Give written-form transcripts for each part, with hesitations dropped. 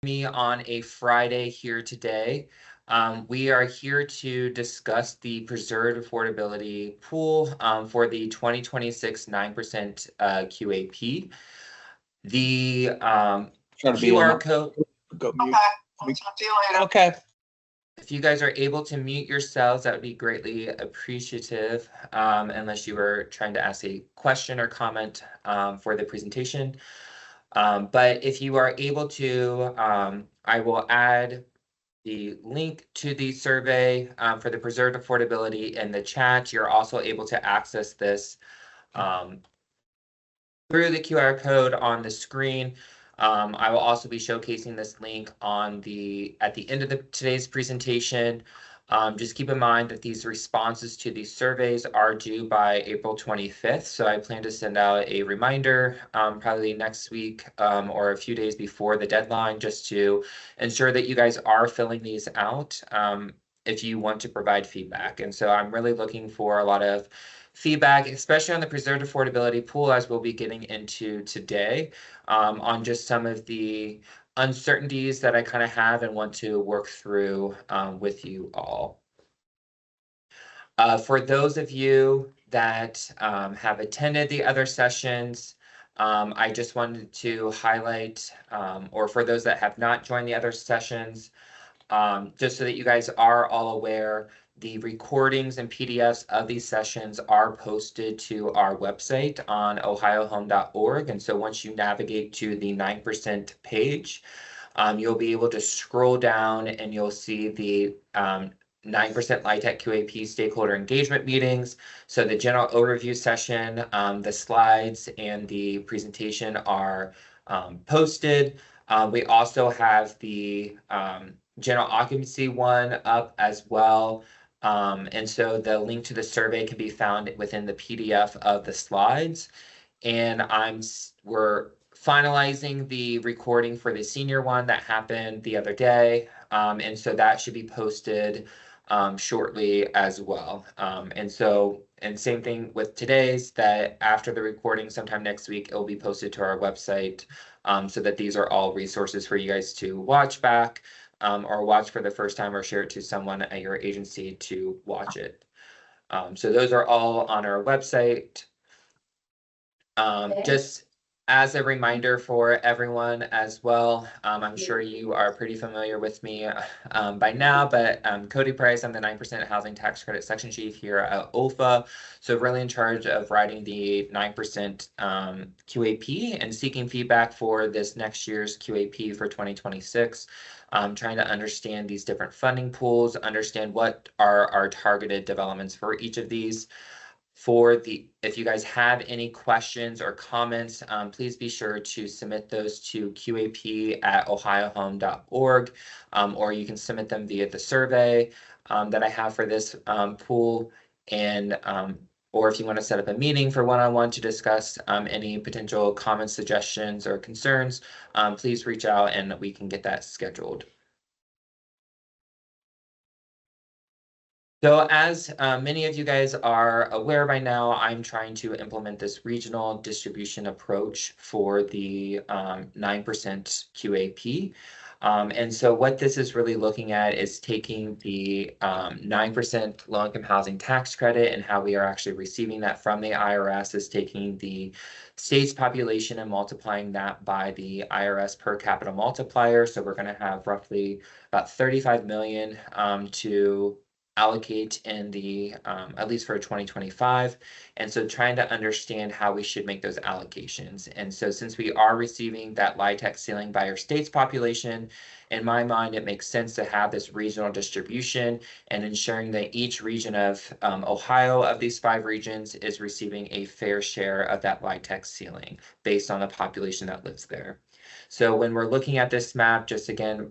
Me on a Friday here today. We are here to discuss the preserved affordability pool for the 2026 9% QAP. The Trying to be QR code, Go mute. Okay. Talk to you later. Okay. if you guys are able to mute yourselves, that would be greatly appreciative, unless you were trying to ask a question or comment for the presentation. But if you are able to, I will add the link to the survey for the preserved affordability in the chat. You're also able to access this through the QR code on the screen. I will also be showcasing this link at the end of today's presentation. Just keep in mind that these responses to these surveys are due by April 25th. So I plan to send out a reminder probably next week or a few days before the deadline, just to ensure that you guys are filling these out if you want to provide feedback. And so I'm really looking for a lot of feedback, especially on the preserved affordability pool, as we'll be getting into today, on just some of the uncertainties that I kind of have and want to work through with you all. For those of you that have attended the other sessions, I just wanted to highlight, or for those that have not joined the other sessions, just so that you guys are all aware, the recordings and PDFs of these sessions are posted to our website on ohiohome.org. And so once you navigate to the 9% page, you'll be able to scroll down and you'll see the 9% LIHTC QAP stakeholder engagement meetings. So the general overview session, the slides, and the presentation are posted. We also have the general occupancy one up as well. And so the link to the survey can be found within the PDF of the slides. And we're finalizing the recording for the senior one that happened the other day. And so that should be posted shortly as well. And same thing with today's, that after the recording sometime next week, it will be posted to our website, so that these are all resources for you guys to watch back, or watch for the first time, or share it to someone at your agency to watch it. So those are all on our website. Just as a reminder for everyone as well, I'm sure you are pretty familiar with me by now, but Cody Price, I'm the 9% Housing Tax Credit Section Chief here at OFA. So really in charge of writing the 9% QAP and seeking feedback for this next year's QAP for 2026. Trying to understand these different funding pools, understand what are our targeted developments for each of these. If you guys have any questions or comments, please be sure to submit those to qap@ohiohome.org, or you can submit them via the survey that I have for this pool, and or if you want to set up a meeting for one-on-one to discuss any potential comments, suggestions, or concerns, please reach out and we can get that scheduled. So as many of you guys are aware by now, I'm trying to implement this regional distribution approach for the 9% QAP. And so what this is really looking at is taking the 9% low-income housing tax credit and how we are actually receiving that from the IRS, is taking the state's population and multiplying that by the IRS per capita multiplier. So we're going to have roughly about 35 million to allocate in the at least for 2025, and so trying to understand how we should make those allocations. And so since we are receiving that LIHTC ceiling by our state's population, in my mind it makes sense to have this regional distribution and ensuring that each region of Ohio, of these 5 regions, is receiving a fair share of that LIHTC ceiling based on the population that lives there. So when we're looking at this map, just again,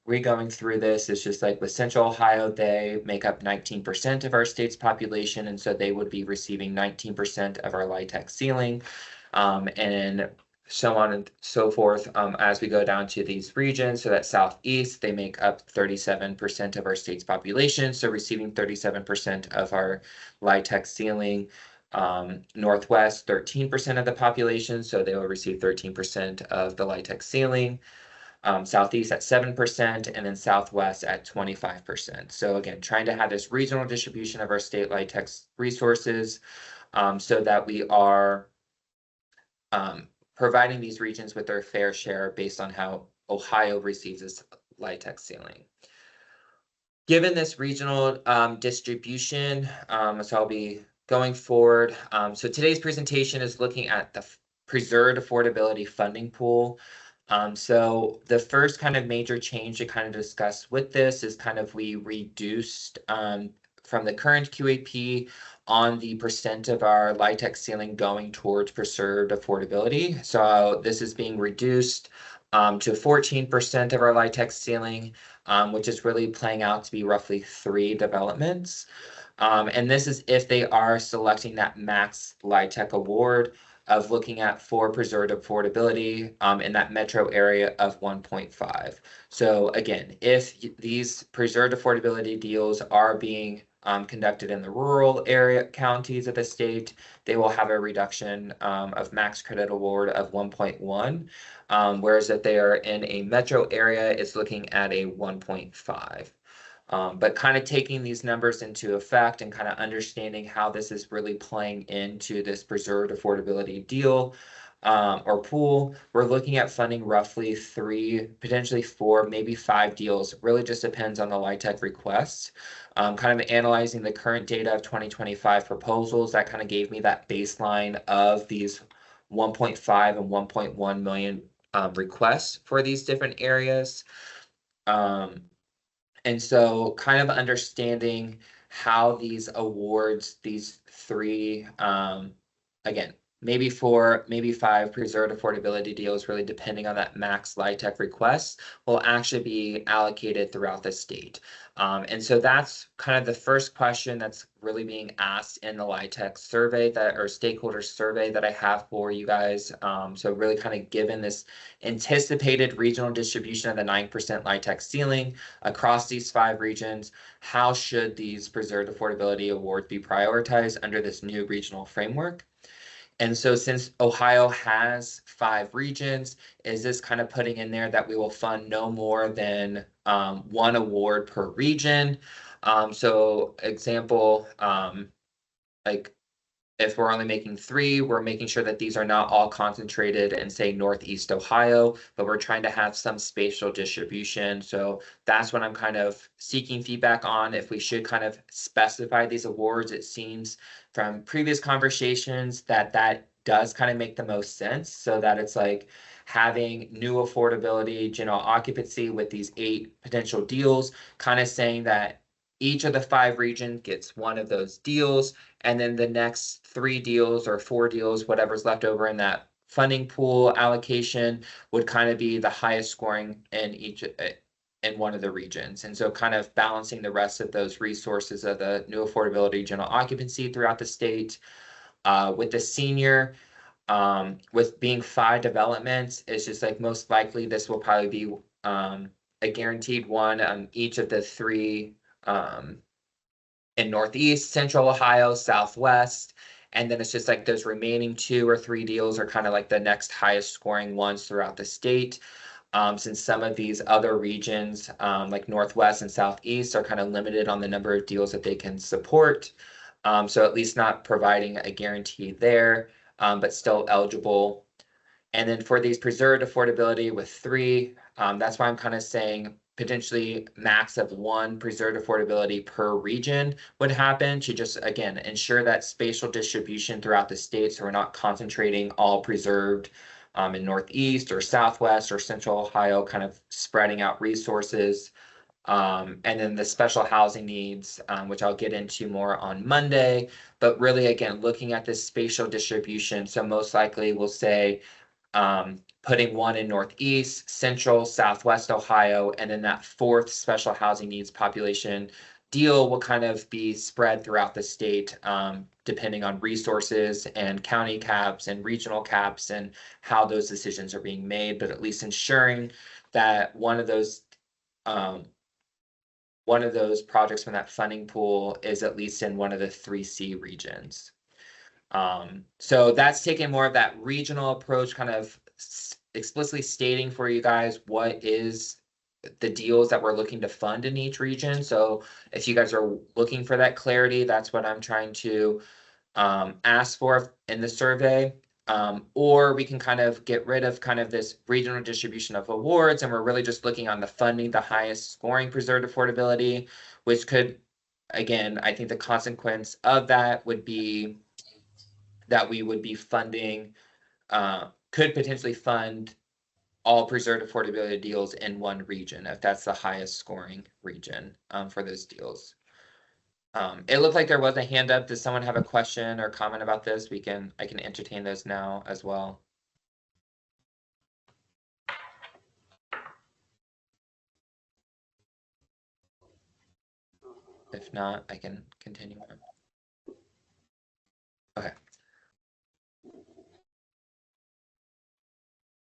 re-going through this, it's just like with Central Ohio, they make up 19% of our state's population, and so they would be receiving 19% of our LIHTC ceiling, and so on and so forth as we go down to these regions. So that Southeast, they make up 37% of our state's population, so receiving 37% of our LIHTC ceiling. Northwest, 13% of the population, so they will receive 13% of the LIHTC ceiling. Southeast at 7%, and then Southwest at 25%. So again, trying to have this regional distribution of our state LIHTC resources so that we are providing these regions with their fair share based on how Ohio receives its LIHTC ceiling. Given this regional distribution, so I'll be going forward. So today's presentation is looking at the preserved affordability funding pool. So the first kind of major change to kind of discuss with this is kind of we reduced from the current QAP on the percent of our LIHTC ceiling going towards preserved affordability. So this is being reduced to 14% of our LIHTC ceiling, which is really playing out to be roughly 3 developments. And this is if they are selecting that max LIHTC award of looking at for preserved affordability in that metro area of 1.5. So again, if these preserved affordability deals are being conducted in the rural area counties of the state, they will have a reduction of max credit award of 1.1. Whereas if they are in a metro area, it's looking at a 1.5. But kind of taking these numbers into effect and kind of understanding how this is really playing into this preserved affordability deal or pool, we're looking at funding roughly 3, potentially 4, maybe 5 deals. Really just depends on the LIHTC requests. Kind of analyzing the current data of 2025 proposals, that kind of gave me that baseline of these 1.5 and 1.1 million requests for these different areas. And so kind of understanding how these awards, these 3, again, maybe 4, maybe 5 preserved affordability deals, really depending on that max LIHTC request, will actually be allocated throughout the state. And so that's kind of the first question that's really being asked in the LIHTC survey or stakeholder survey that I have for you guys. So really kind of given this anticipated regional distribution of the 9% LIHTC ceiling across these 5 regions, how should these preserved affordability awards be prioritized under this new regional framework? And so since Ohio has 5 regions, is this kind of putting in there that we will fund no more than 1 award per region? So example, like if we're only making 3, we're making sure that these are not all concentrated in, say, Northeast Ohio, but we're trying to have some spatial distribution. So that's what I'm kind of seeking feedback on, if we should kind of specify these awards. It seems from previous conversations that that does kind of make the most sense, so that it's like having new affordability, general occupancy with these 8 potential deals, kind of saying that each of the 5 regions gets 1 of those deals, and then the next 3 deals or 4 deals, whatever's left over in that funding pool allocation, would kind of be the highest scoring in each in one of the regions. And so kind of balancing the rest of those resources of the new affordability general occupancy throughout the state. With the senior, with being 5 developments, it's just like most likely this will probably be a guaranteed 1 on each of the 3 in Northeast, Central Ohio, Southwest, and then it's just like those remaining 2 or 3 deals are kind of like the next highest scoring ones throughout the state. Since some of these other regions, like Northwest and Southeast, are kind of limited on the number of deals that they can support. So at least not providing a guarantee there, but still eligible. And then for these preserved affordability with 3, that's why I'm kind of saying potentially max of 1 preserved affordability per region would happen, to just, again, ensure that spatial distribution throughout the state, so we're not concentrating all preserved in Northeast or Southwest or Central Ohio, kind of spreading out resources. And then the special housing needs, which I'll get into more on Monday, but really, again, looking at this spatial distribution. So most likely we'll say putting 1 in Northeast, Central, Southwest Ohio, and then that 4th special housing needs population deal will kind of be spread throughout the state, depending on resources and county caps and regional caps and how those decisions are being made, but at least ensuring that one of those projects from that funding pool is at least in one of the 3C regions. So that's taking more of that regional approach, kind of explicitly stating for you guys what is the deals that we're looking to fund in each region. So if you guys are looking for that clarity, that's what I'm trying to ask for in the survey. Or we can kind of get rid of kind of this regional distribution of awards, and we're really just looking on the funding, the highest scoring preserved affordability, which could, again, I think the consequence of that would be that we would be funding, could potentially fund all preserved affordability deals in one region, if that's the highest scoring region for those deals. It looked like there was a hand up. Does someone have a question or comment about this? I can entertain those now as well. If not, I can continue on. Okay.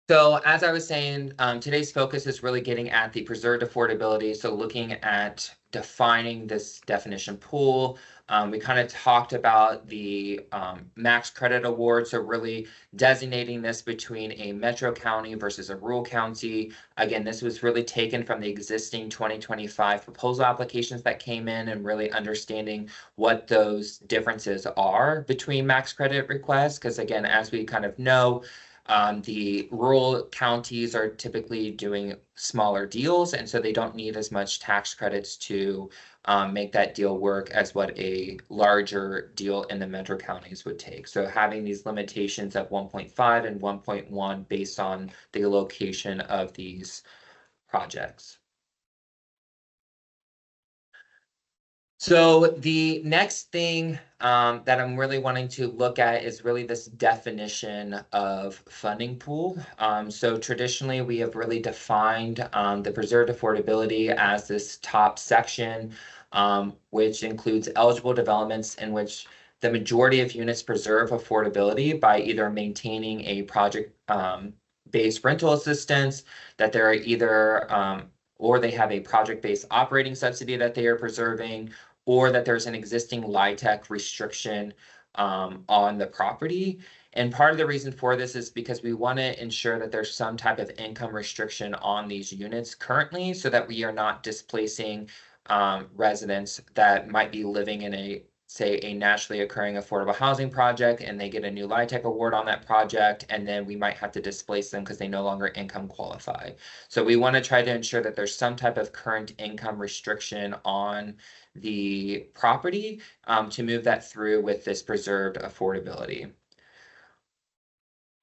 So as I was saying, today's focus is really getting at the preserved affordability. So looking at defining this definition pool. We kind of talked about the max credit award. So really designating this between a metro county versus a rural county. Again, this was really taken from the existing 2025 proposal applications that came in, and really understanding what those differences are between max credit requests. Because again, as we kind of know, the rural counties are typically doing smaller deals, and so they don't need as much tax credits to make that deal work as what a larger deal in the metro counties would take. So having these limitations of 1.5 and 1.1 based on the location of these projects. So the next thing that I'm really wanting to look at is really this definition of funding pool. So traditionally, we have really defined the preserved affordability as this top section, which includes eligible developments in which the majority of units preserve affordability by either maintaining a project-based rental assistance, that they're either or they have a project-based operating subsidy that they are preserving, or that there's an existing LIHTC restriction on the property. And part of the reason for this is because we want to ensure that there's some type of income restriction on these units currently, so that we are not displacing residents that might be living in say a naturally occurring affordable housing project, and they get a new LIHTC award on that project, and then we might have to displace them because they no longer income qualify. So we want to try to ensure that there's some type of current income restriction on the property to move that through with this preserved affordability.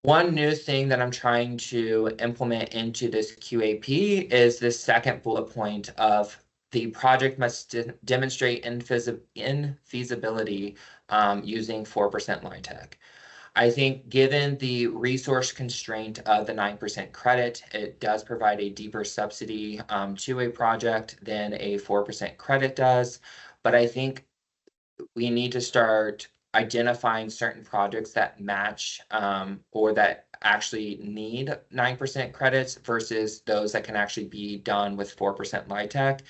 One new thing that I'm trying to implement into this QAP is this second bullet point of the project must demonstrate infeasibility using 4% LIHTC. I think given the resource constraint of the 9% credit, it does provide a deeper subsidy to a project than a 4% credit does. But I think we need to start identifying certain projects that match or that actually need 9% credits versus those that can actually be done with 4% LIHTC.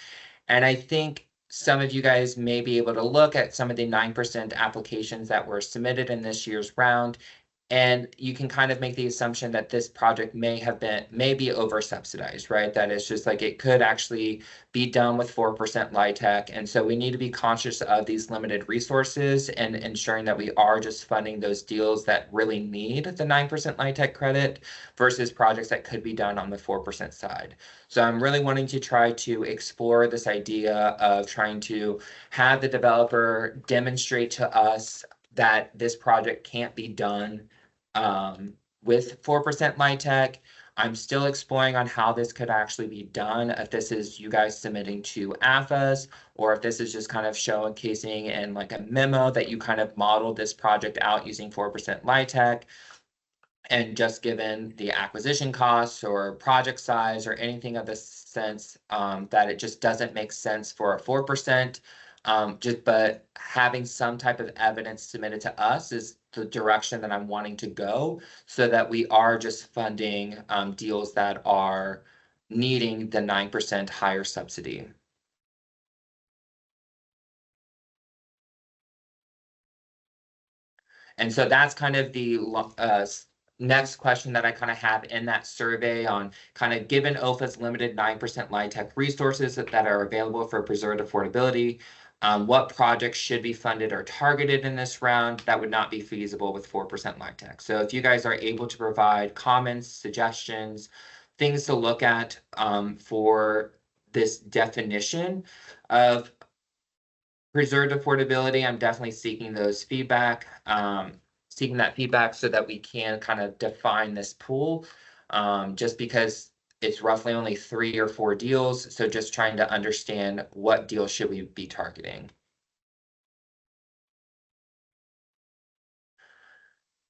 And I think some of you guys may be able to look at some of the 9% applications that were submitted in this year's round, and you can kind of make the assumption that this project may be over subsidized, right? That it's just like it could actually be done with 4% LIHTC. And so we need to be conscious of these limited resources and ensuring that we are just funding those deals that really need the 9% LIHTC credit versus projects that could be done on the 4% side. So I'm really wanting to try to explore this idea of trying to have the developer demonstrate to us that this project can't be done with 4% LIHTC. I'm still exploring on how this could actually be done, if this is you guys submitting to AFAS, or if this is just kind of showcasing in like a memo that you kind of modeled this project out using 4% LIHTC. And just given the acquisition costs or project size or anything of this sense, that it just doesn't make sense for a 4%. But having some type of evidence submitted to us is the direction that I'm wanting to go, so that we are just funding deals that are needing the 9% higher subsidy. And so that's kind of the next question that I kind of have in that survey on kind of given OFA's limited 9% LIHTC resources that are available for preserved affordability, what projects should be funded or targeted in this round that would not be feasible with 4% LIHTC. So if you guys are able to provide comments, suggestions, things to look at for this definition of preserved affordability, I'm definitely seeking those feedback, seeking that feedback so that we can kind of define this pool, just because it's roughly only 3 or 4 deals. So just trying to understand what deals should we be targeting.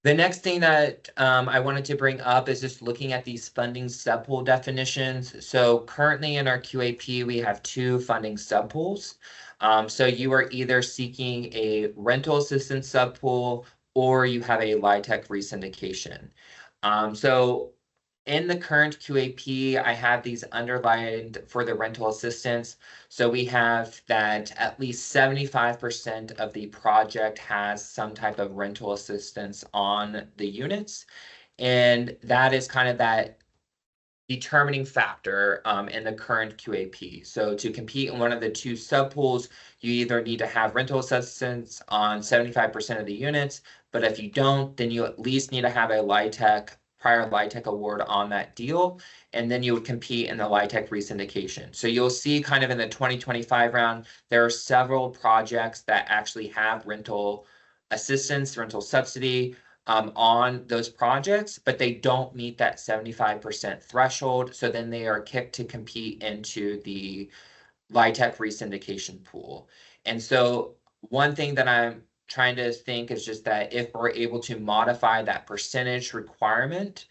The next thing that I wanted to bring up is just looking at these funding subpool definitions. So currently in our QAP, we have 2 funding subpools. So you are either seeking a rental assistance subpool or you have a LIHTC resyndication. So in the current QAP, I have these underlined for the rental assistance. So we have that at least 75% of the project has some type of rental assistance on the units. And that is kind of that determining factor in the current QAP. So to compete in one of the 2 subpools, you either need to have rental assistance on 75% of the units, but if you don't, then you at least need to have a LIHTC prior LIHTC award on that deal, and then you would compete in the LIHTC resyndication. So you'll see kind of in the 2025 round, there are several projects that actually have rental assistance, rental subsidy on those projects, but they don't meet that 75% threshold. So then they are kicked to compete into the LIHTC resyndication pool. And so one thing that I'm trying to think is just that if we're able to modify that percentage requirement,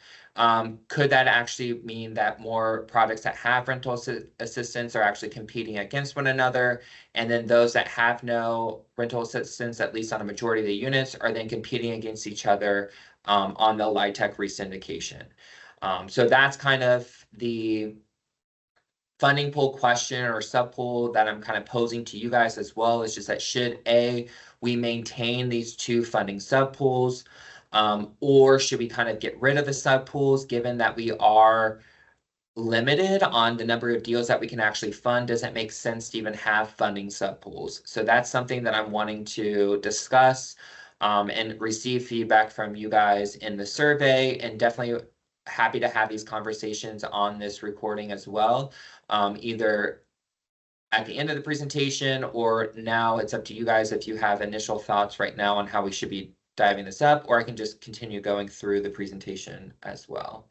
could that actually mean that more products that have rental assistance are actually competing against one another, and then those that have no rental assistance, at least on a majority of the units, are then competing against each other on the LIHTC resyndication? So that's kind of the funding pool question or subpool that I'm kind of posing to you guys as well. Is just that should we maintain these 2 funding subpools, or should we kind of get rid of the subpools given that we are limited on the number of deals that we can actually fund? Does it make sense to even have funding subpools? So that's something that I'm wanting to discuss and receive feedback from you guys in the survey, and definitely happy to have these conversations on this recording as well, either at the end of the presentation or now. It's up to you guys if you have initial thoughts right now on how we should be diving this up, or I can just continue going through the presentation as well.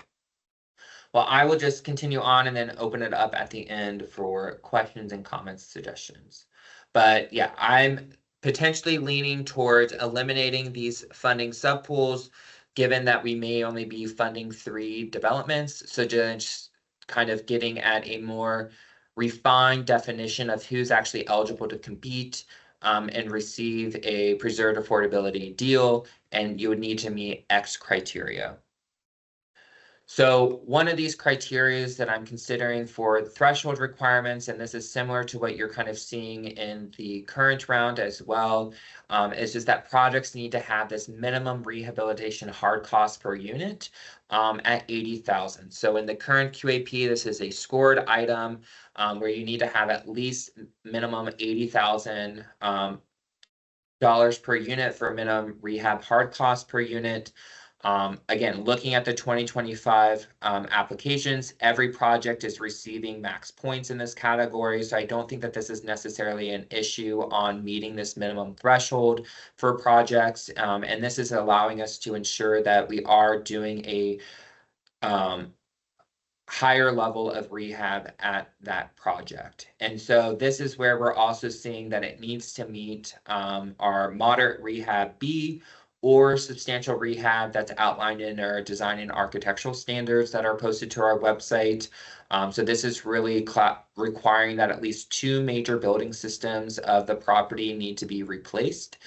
Well, I will just continue on and then open it up at the end for questions and comments, suggestions. But yeah, I'm potentially leaning towards eliminating these funding subpools, given that we may only be funding 3 developments. So just kind of getting at a more refined definition of who's actually eligible to compete and receive a preserved affordability deal, and you would need to meet X criteria. So one of these criteria that I'm considering for threshold requirements, and this is similar to what you're kind of seeing in the current round as well, is just that projects need to have this minimum rehabilitation hard cost per unit at 80,000. So in the current QAP, this is a scored item where you need to have at least minimum $80,000 dollars per unit for minimum rehab hard cost per unit. Again, looking at the 2025 applications, every project is receiving max points in this category. So I don't think that this is necessarily an issue on meeting this minimum threshold for projects. And this is allowing us to ensure that we are doing a higher level of rehab at that project. And so this is where we're also seeing that it needs to meet our moderate rehab B or substantial rehab that's outlined in our design and architectural standards that are posted to our website. So this is really requiring that at least 2 major building systems of the property need to be replaced.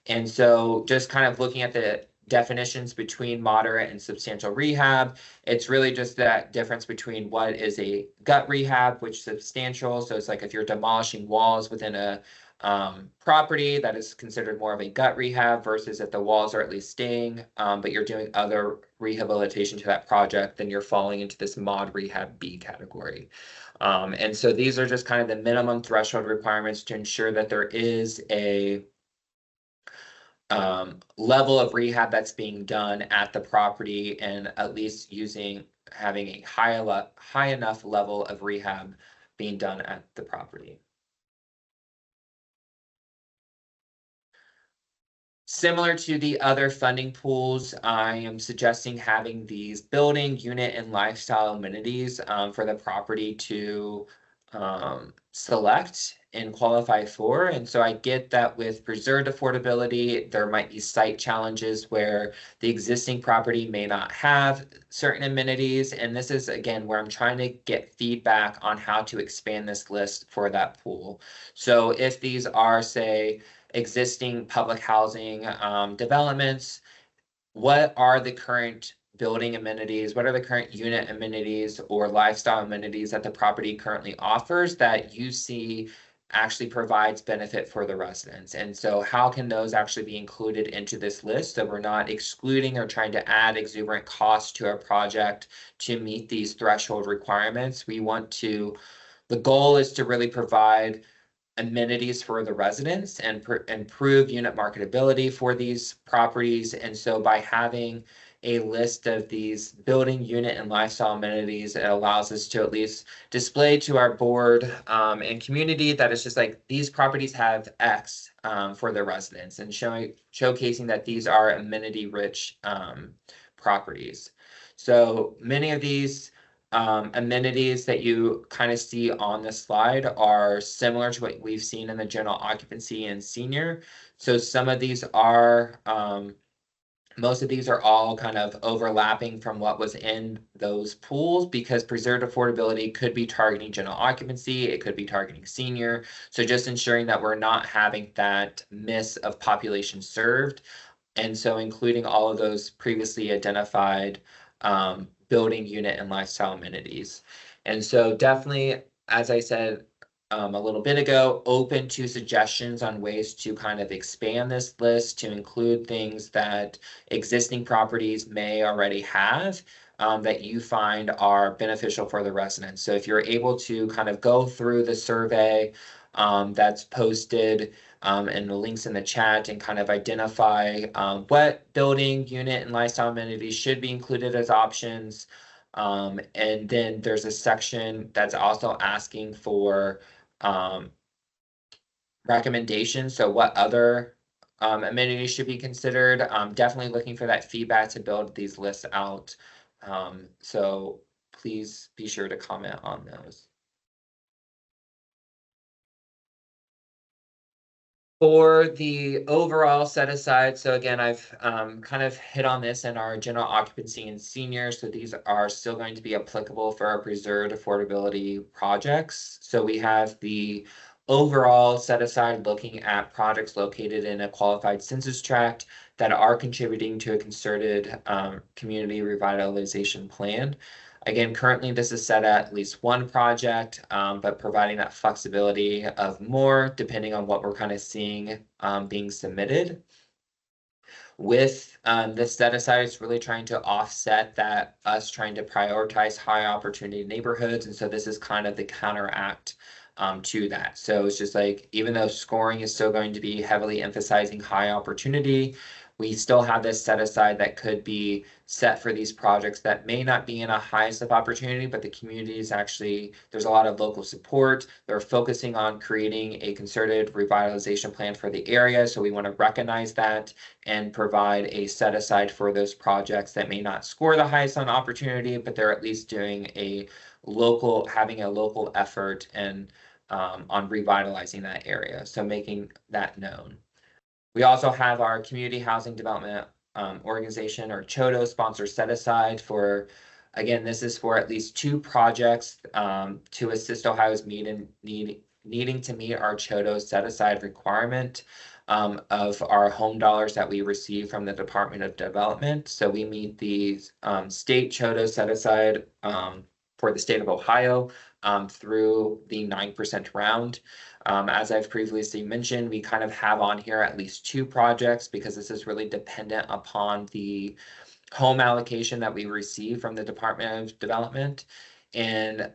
And so just kind of looking at the definitions between moderate and substantial rehab, it's really just that difference between what is a gut rehab, which is substantial. So it's like if you're demolishing walls within a property that is considered more of a gut rehab versus if the walls are at least staying, but you're doing other rehabilitation to that project, then you're falling into this mod rehab B category. And so these are just kind of the minimum threshold requirements to ensure that there is a level of rehab that's being done at the property, and at least having a high enough level of rehab being done at the property. Similar to the other funding pools, I am suggesting having these building, unit, and lifestyle amenities for the property to select and qualify for. And so I get that with preserved affordability, there might be site challenges where the existing property may not have certain amenities. And this is, again, where I'm trying to get feedback on how to expand this list for that pool. So if these are, say, existing public housing developments, what are the current building amenities? What are the current unit amenities or lifestyle amenities that the property currently offers that you see actually provides benefit for the residents? And so how can those actually be included into this list so we're not excluding or trying to add exuberant costs to our project to meet these threshold requirements? The goal is to really provide amenities for the residents and improve unit marketability for these properties. And so by having a list of these building, unit, and lifestyle amenities, it allows us to at least display to our board and community that it's just like these properties have X for their residents, and showcasing that these are amenity-rich properties. So many of these amenities that you kind of see on the slide are similar to what we've seen in the general occupancy and senior. So some of these are, most of these are all kind of overlapping from what was in those pools, because preserved affordability could be targeting general occupancy, it could be targeting senior. So just ensuring that we're not having that miss of population served. And so including all of those previously identified building, unit, and lifestyle amenities. And so definitely, as I said a little bit ago, open to suggestions on ways to kind of expand this list to include things that existing properties may already have that you find are beneficial for the residents. So if you're able to kind of go through the survey that's posted and the links in the chat and kind of identify what building, unit, and lifestyle amenities should be included as options. And then there's a section that's also asking for recommendations. So what other amenities should be considered? Definitely looking for that feedback to build these lists out. So please be sure to comment on those. For the overall set aside, so again, I've kind of hit on this in our general occupancy and senior, so these are still going to be applicable for our preserved affordability projects. So we have the overall set aside looking at projects located in a qualified census tract that are contributing to a concerted community revitalization plan. Again, currently this is set at least one project, but providing that flexibility of more depending on what we're kind of seeing being submitted. With this set aside, it's really trying to offset that us trying to prioritize high opportunity neighborhoods. And so this is kind of the counteract to that. So it's just like, even though scoring is still going to be heavily emphasizing high opportunity, we still have this set aside that could be set for these projects that may not be in a highest of opportunity, but the community is actually, there's a lot of local support. They're focusing on creating a concerted revitalization plan for the area. So we want to recognize that and provide a set aside for those projects that may not score the highest on opportunity, but they're at least doing having a local effort and on revitalizing that area. So making that known. We also have our community housing development organization, or CHODO, sponsor set aside for, again, this is for at least 2 projects to assist Ohio's needing to meet our CHODO set aside requirement of our home dollars that we receive from the Department of Development. So we meet the state CHODO set aside for the state of Ohio through the 9% round. As I've previously mentioned, we kind of have on here at least 2 projects because this is really dependent upon the home allocation that we receive from the Department of Development and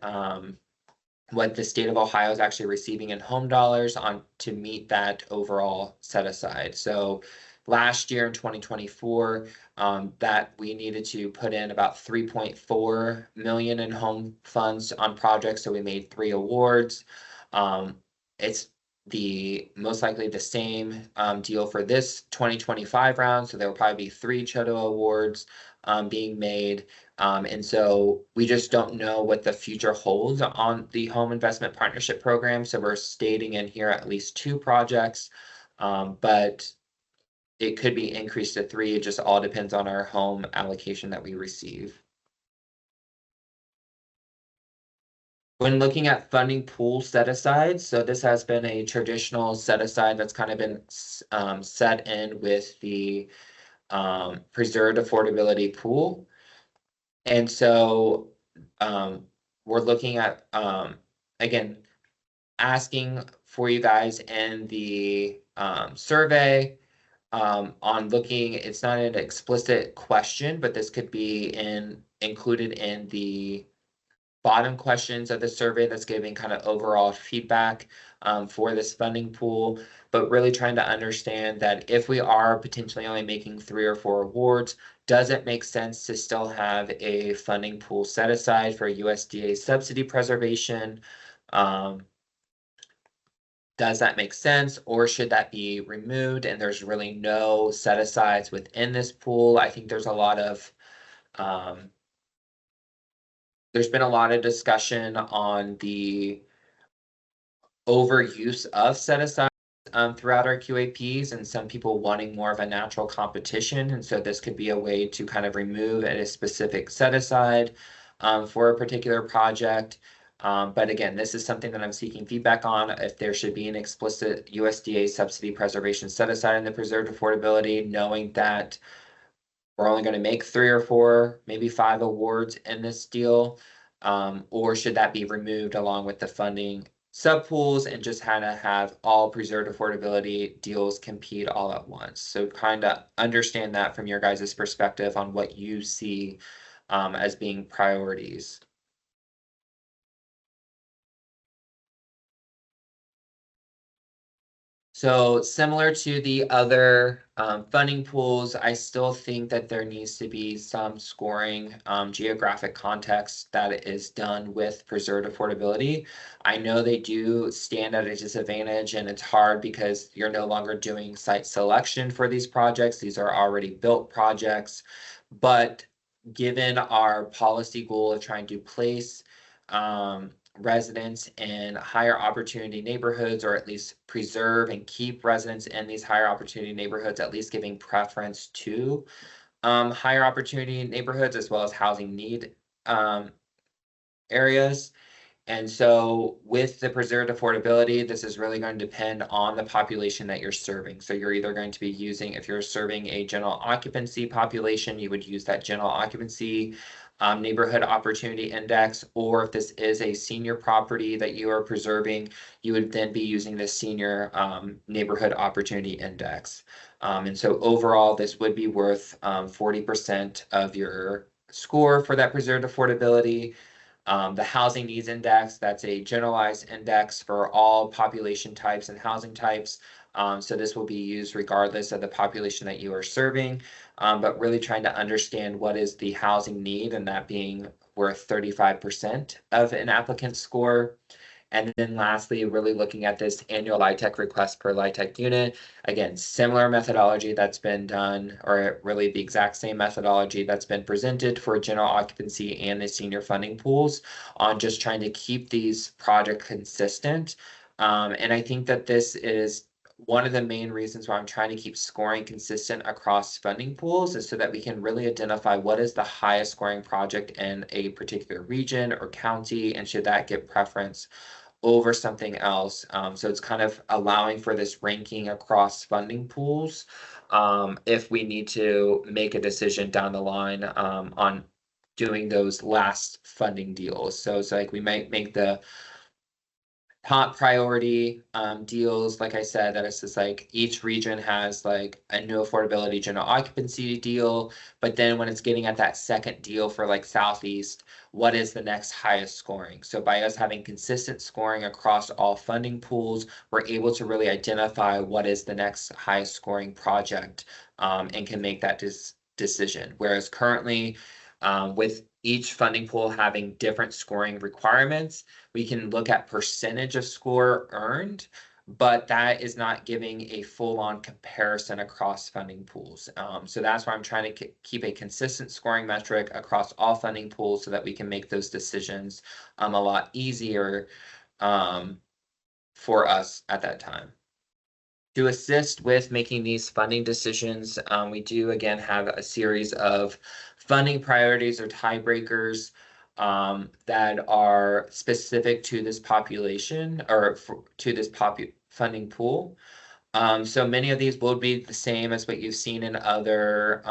what the state of Ohio is actually receiving in home dollars on to meet that overall set aside. So last year in 2024, that we needed to put in about 3.4 million in home funds on projects. So we made 3 awards. It's the most likely the same deal for this 2025 round. So there will probably be 3 CHOTO awards being made. And so we just don't know what the future holds on the Home Investment Partnership Program. So we're stating in here at least 2 projects, but it could be increased to 3. It just all depends on our home allocation that we receive. When looking at funding pool set aside, so this has been a traditional set aside that's kind of been set in with the preserved affordability pool. And so we're looking at, again, asking for you guys in the survey on looking, it's not an explicit question, but this could be included in the bottom questions of the survey that's giving kind of overall feedback for this funding pool, but really trying to understand that if we are potentially only making 3 or 4 awards, does it make sense to still have a funding pool set aside for USDA subsidy preservation? Does that make sense, or should that be removed and there's really no set asides within this pool? I think there's a lot of there's been a lot of discussion on the overuse of set asides throughout our QAPs, and some people wanting more of a natural competition. And so this could be a way to kind of remove a specific set aside for a particular project. But again, this is something that I'm seeking feedback on, if there should be an explicit USDA subsidy preservation set aside in the preserved affordability, knowing that we're only going to make 3 or 4, maybe 5 awards in this deal, or should that be removed along with the funding subpools and just kind of have all preserved affordability deals compete all at once? So kind of understand that from your guys' perspective on what you see as being priorities. So similar to the other funding pools, I still think that there needs to be some scoring geographic context that is done with preserved affordability. I know they do stand at a disadvantage, and it's hard because you're no longer doing site selection for these projects. These are already built projects. But given our policy goal of trying to place residents in higher opportunity neighborhoods, or at least preserve and keep residents in these higher opportunity neighborhoods, at least giving preference to higher opportunity neighborhoods as well as housing need areas. And so with the preserved affordability, this is really going to depend on the population that you're serving. So you're either going to be using, if you're serving a general occupancy population, you would use that general occupancy neighborhood opportunity index, or if this is a senior property that you are preserving, you would then be using the senior neighborhood opportunity index. And so overall, this would be worth 40% of your score for that preserved affordability. The housing needs index, that's a generalized index for all population types and housing types. So this will be used regardless of the population that you are serving, but really trying to understand what is the housing need, and that being worth 35% of an applicant's score. And then lastly, really looking at this annual LIHTC request per LIHTC unit. Again, similar methodology that's been done, or really the exact same methodology that's been presented for general occupancy and the senior funding pools, on just trying to keep these projects consistent. And I think that this is one of the main reasons why I'm trying to keep scoring consistent across funding pools, is so that we can really identify what is the highest scoring project in a particular region or county, and should that get preference over something else. So it's kind of allowing for this ranking across funding pools if we need to make a decision down the line on doing those last funding deals. So it's like we might make the top priority deals, like I said, that it's just like each region has like a new affordability general occupancy deal, but then when it's getting at that second deal for like Southeast, what is the next highest scoring? So by us having consistent scoring across all funding pools, we're able to really identify what is the next highest scoring project and can make that decision. Whereas currently, with each funding pool having different scoring requirements, we can look at percentage of score earned, but that is not giving a full-on comparison across funding pools. So that's why I'm trying to keep a consistent scoring metric across all funding pools so that we can make those decisions a lot easier for us at that time. To assist with making these funding decisions, we do again have a series of funding priorities or tiebreakers that are specific to this population or to this funding pool. So many of these will be the same as what you've seen in other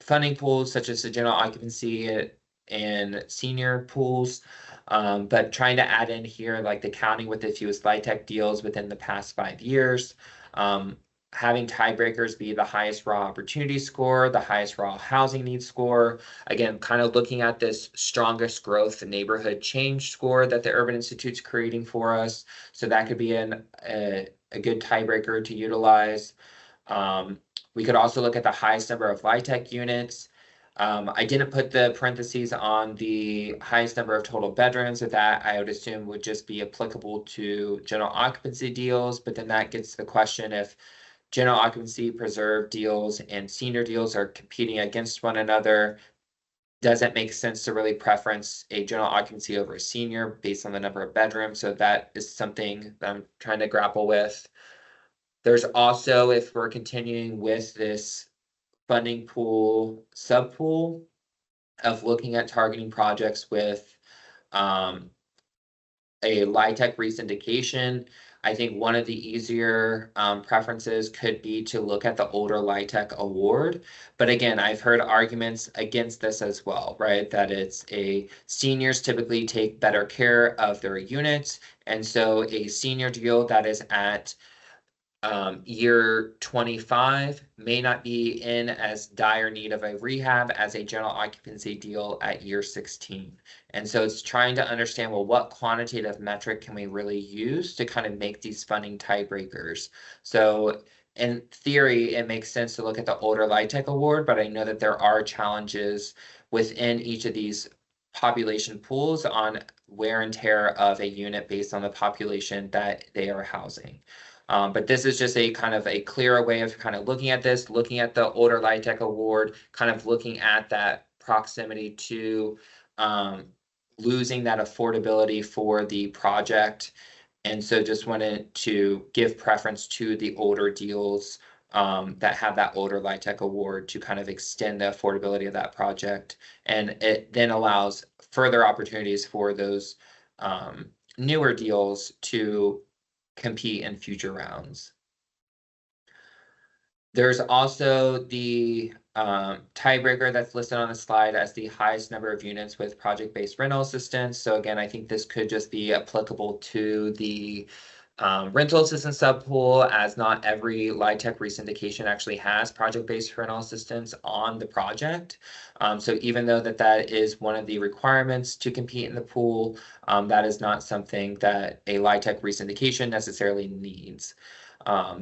funding pools, such as the general occupancy and senior pools. But trying to add in here, like the county with the fewest LIHTC deals within the past 5 years, having tiebreakers be the highest raw opportunity score, the highest raw housing needs score. Again, kind of looking at this strongest growth neighborhood change score that the Urban Institute's creating for us. So that could be a good tiebreaker to utilize. We could also look at the highest number of LIHTC units. I didn't put the parentheses on the highest number of total bedrooms, so that I would assume would just be applicable to general occupancy deals, but then that gets the question if general occupancy preserve deals and senior deals are competing against one another. Does it make sense to really preference a general occupancy over a senior based on the number of bedrooms? So that is something that I'm trying to grapple with. There's also, if we're continuing with this funding pool subpool of looking at targeting projects with a LIHTC resyndication, I think one of the easier preferences could be to look at the older LIHTC award. But again, I've heard arguments against this as well, right? That it's seniors typically take better care of their units. And so a senior deal that is at year 25 may not be in as dire need of a rehab as a general occupancy deal at year 16. And so it's trying to understand, well, what quantitative metric can we really use to kind of make these funding tiebreakers? So in theory, it makes sense to look at the older LIHTC award, but I know that there are challenges within each of these population pools on wear and tear of a unit based on the population that they are housing. But this is just a kind of a clearer way of kind of looking at this, looking at the older LIHTC award, kind of looking at that proximity to losing that affordability for the project. And so just wanted to give preference to the older deals that have that older LIHTC award to kind of extend the affordability of that project. And it then allows further opportunities for those newer deals to compete in future rounds. There's also the tiebreaker that's listed on the slide as the highest number of units with project-based rental assistance. So again, I think this could just be applicable to the rental assistance subpool, as not every LIHTC resyndication actually has project-based rental assistance on the project. So even though that is one of the requirements to compete in the pool, that is not something that a LIHTC resyndication necessarily needs.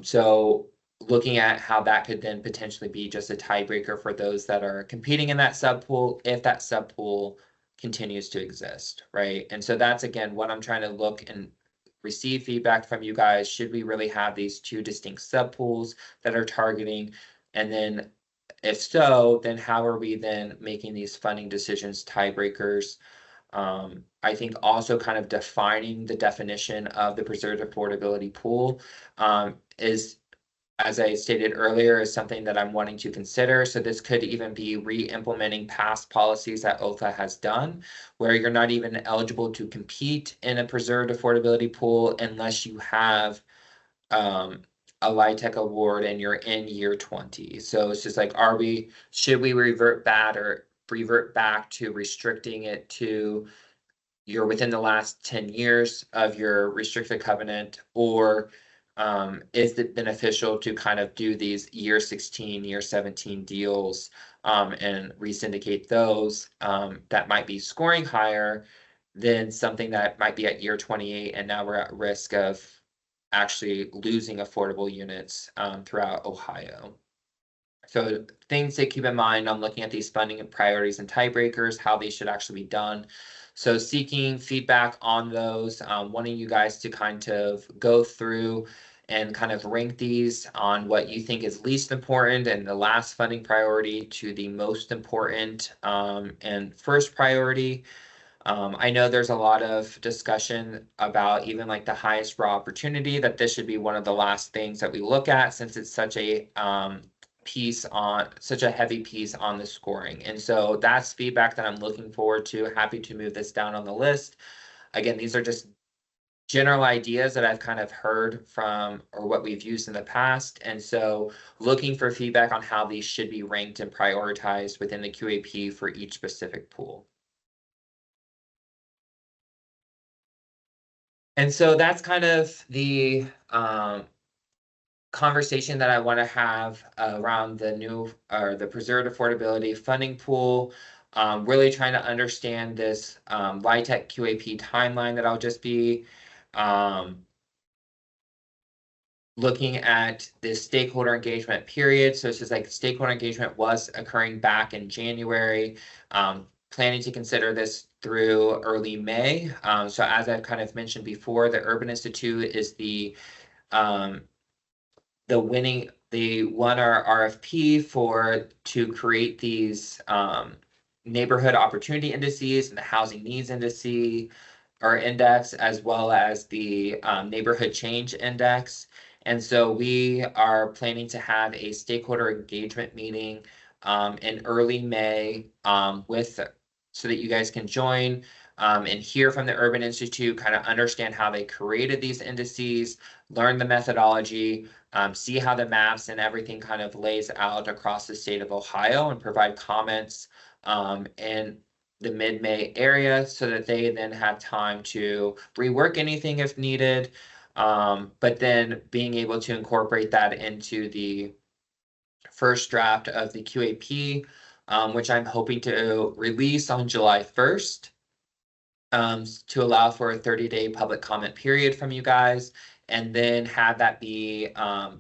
So looking at how that could then potentially be just a tiebreaker for those that are competing in that subpool, if that subpool continues to exist, right? And so that's, again, what I'm trying to look and receive feedback from you guys. Should we really have these two distinct subpools that are targeting? And then if so, then how are we then making these funding decisions tiebreakers? I think also kind of defining the definition of the preserved affordability pool is, as I stated earlier, is something that I'm wanting to consider. So this could even be re-implementing past policies that OFA has done, where you're not even eligible to compete in a preserved affordability pool unless you have a LIHTC award and you're in year 20. So it's just like, should we revert back revert back to restricting it to you're within the last 10 years of your restricted covenant, or is it beneficial to kind of do these year 16, year 17 deals and re-syndicate those that might be scoring higher than something that might be at year 28, and now we're at risk of actually losing affordable units throughout Ohio. So things to keep in mind, I'm looking at these funding priorities and tiebreakers, how they should actually be done. So seeking feedback on those, wanting you guys to kind of go through and kind of rank these on what you think is least important and the last funding priority to the most important and first priority. I know there's a lot of discussion about even like the highest raw opportunity, that this should be one of the last things that we look at, since it's such a such a heavy piece on the scoring. And so that's feedback that I'm looking forward to. Happy to move this down on the list. Again, these are just general ideas that I've kind of heard from or what we've used in the past. And so looking for feedback on how these should be ranked and prioritized within the QAP for each specific pool. And so that's kind of the conversation that I want to have around the new or the preserved affordability funding pool. Really trying to understand this LIHTC QAP timeline that I'll just be looking at this stakeholder engagement period. So it's just like stakeholder engagement was occurring back in January. Planning to consider this through early May. So as I've kind of mentioned before, the Urban Institute is the winning, they won our RFP to create these neighborhood opportunity indices and the housing needs index, as well as the neighborhood change index. And so we are planning to have a stakeholder engagement meeting in early May so that you guys can join and hear from the Urban Institute, kind of understand how they created these indices, learn the methodology, see how the maps and everything kind of lays out across the state of Ohio, and provide comments in the mid-May area so that they then have time to rework anything if needed, but then being able to incorporate that into the first draft of the QAP, which I'm hoping to release on July 1st. To allow for a 30-day public comment period from you guys, and then have that be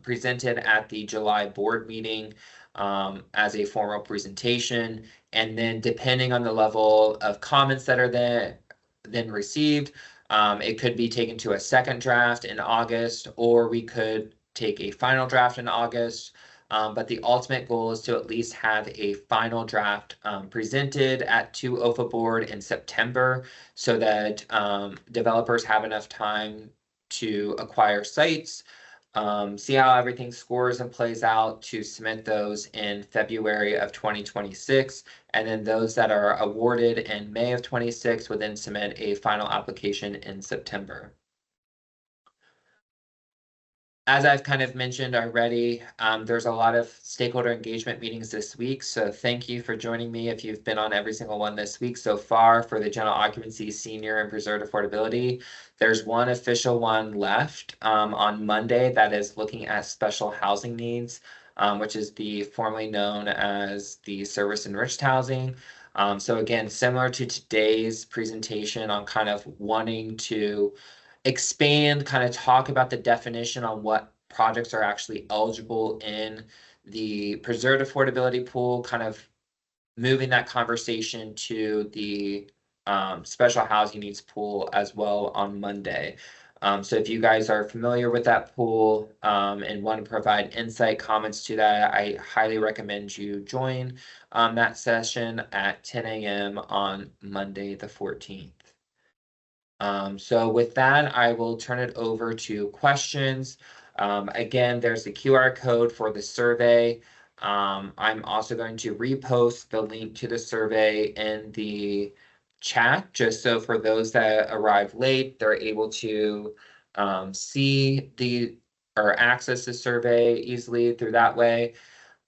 presented at the July board meeting as a formal presentation. And then depending on the level of comments that are then received, it could be taken to a second draft in August, or we could take a final draft in August. But the ultimate goal is to at least have a final draft presented to OFA board in September, so that developers have enough time to acquire sites, see how everything scores and plays out, to submit those in February of 2026. And then those that are awarded in May of 26 would then submit a final application in September. As I've kind of mentioned already, there's a lot of stakeholder engagement meetings this week. So thank you for joining me if you've been on every single one this week so far for the general occupancy, senior, and preserved affordability. There's one official one left on Monday that is looking at special housing needs, which is formerly known as the service enriched housing. So again, similar to today's presentation on kind of wanting to expand, kind of talk about the definition on what projects are actually eligible in the preserved affordability pool, kind of moving that conversation to the special housing needs pool as well on Monday. So if you guys are familiar with that pool and want to provide insight, comments to that, I highly recommend you join that session at 10 a.m. on Monday the 14th. So with that, I will turn it over to questions. Again, there's the QR code for the survey. I'm also going to repost the link to the survey in the chat, just so for those that arrive late, they're able to see or access the survey easily through that way.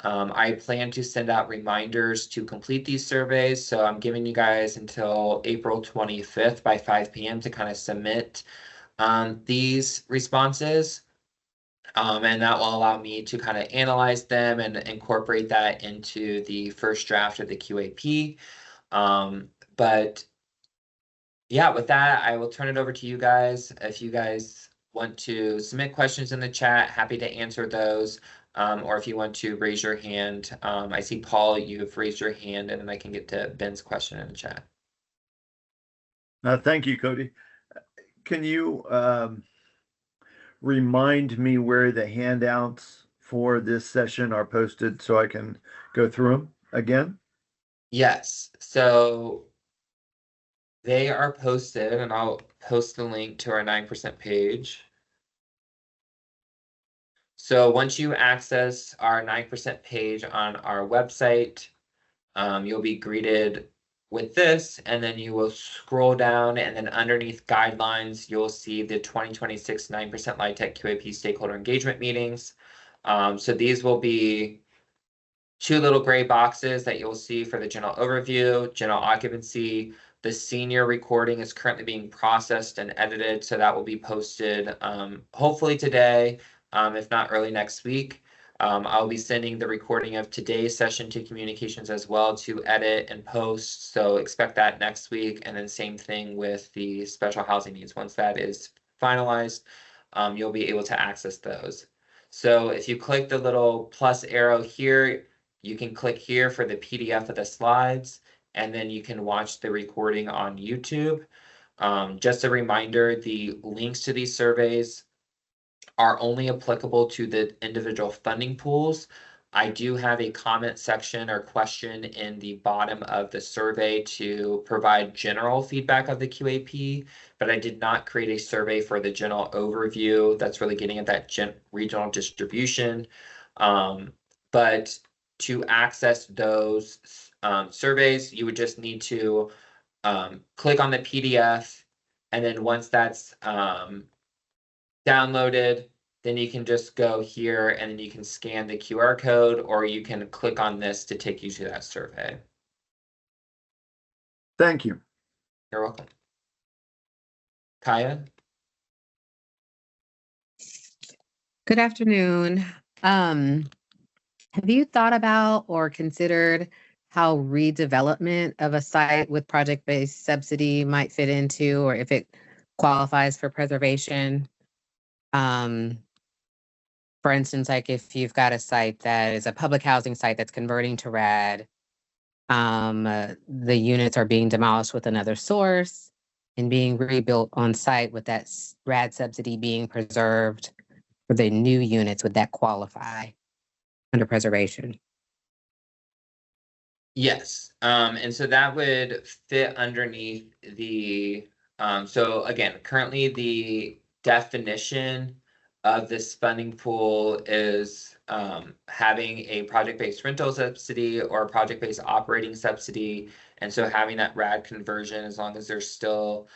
I plan to send out reminders to complete these surveys, so I'm giving you guys until April 25th by 5 p.m. to kind of submit these responses. And that will allow me to kind of analyze them and incorporate that into the first draft of the QAP. But yeah, with that, I will turn it over to you guys. If you guys want to submit questions in the chat, happy to answer those. Or if you want to raise your hand, I see Paul, you have raised your hand, and then I can get to Ben's question in the chat. Thank you, Cody. Can you remind me where the handouts for this session are posted so I can go through them again? Yes, so they are posted, and I'll post the link to our 9% page. So once you access our 9% page on our website, you'll be greeted with this, and then you will scroll down, and then underneath guidelines, you'll see the 2026 9% LIHTC QAP stakeholder engagement meetings. So these will be two little gray boxes that you'll see for the general overview, general occupancy. The senior recording is currently being processed and edited, so that will be posted hopefully today, if not early next week. I'll be sending the recording of today's session to communications as well to edit and post, so expect that next week. And then same thing with the special housing needs. Once that is finalized, you'll be able to access those. So if you click the little plus arrow here, you can click here for the PDF of the slides, and then you can watch the recording on YouTube. Just a reminder, the links to these surveys are only applicable to the individual funding pools. I do have a comment section or question in the bottom of the survey to provide general feedback of the QAP, but I did not create a survey for the general overview that's really getting at that regional distribution. But to access those surveys, you would just need to click on the PDF, and then once that's downloaded, then you can just go here and then you can scan the QR code, or you can click on this to take you to that survey. Thank you. You're welcome. Kaya? Good afternoon. Have you thought about or considered how redevelopment of a site with project-based subsidy might fit into, or if it qualifies for preservation? For instance, like if you've got a site that is a public housing site that's converting to RAD, the units are being demolished with another source and being rebuilt on site with that RAD subsidy being preserved for the new units, would that qualify under preservation? Yes. And so that would fit underneath the, so again, currently the definition of this funding pool is having a project-based rental subsidy or a project-based operating subsidy. And so having that RAD conversion, as long as there's still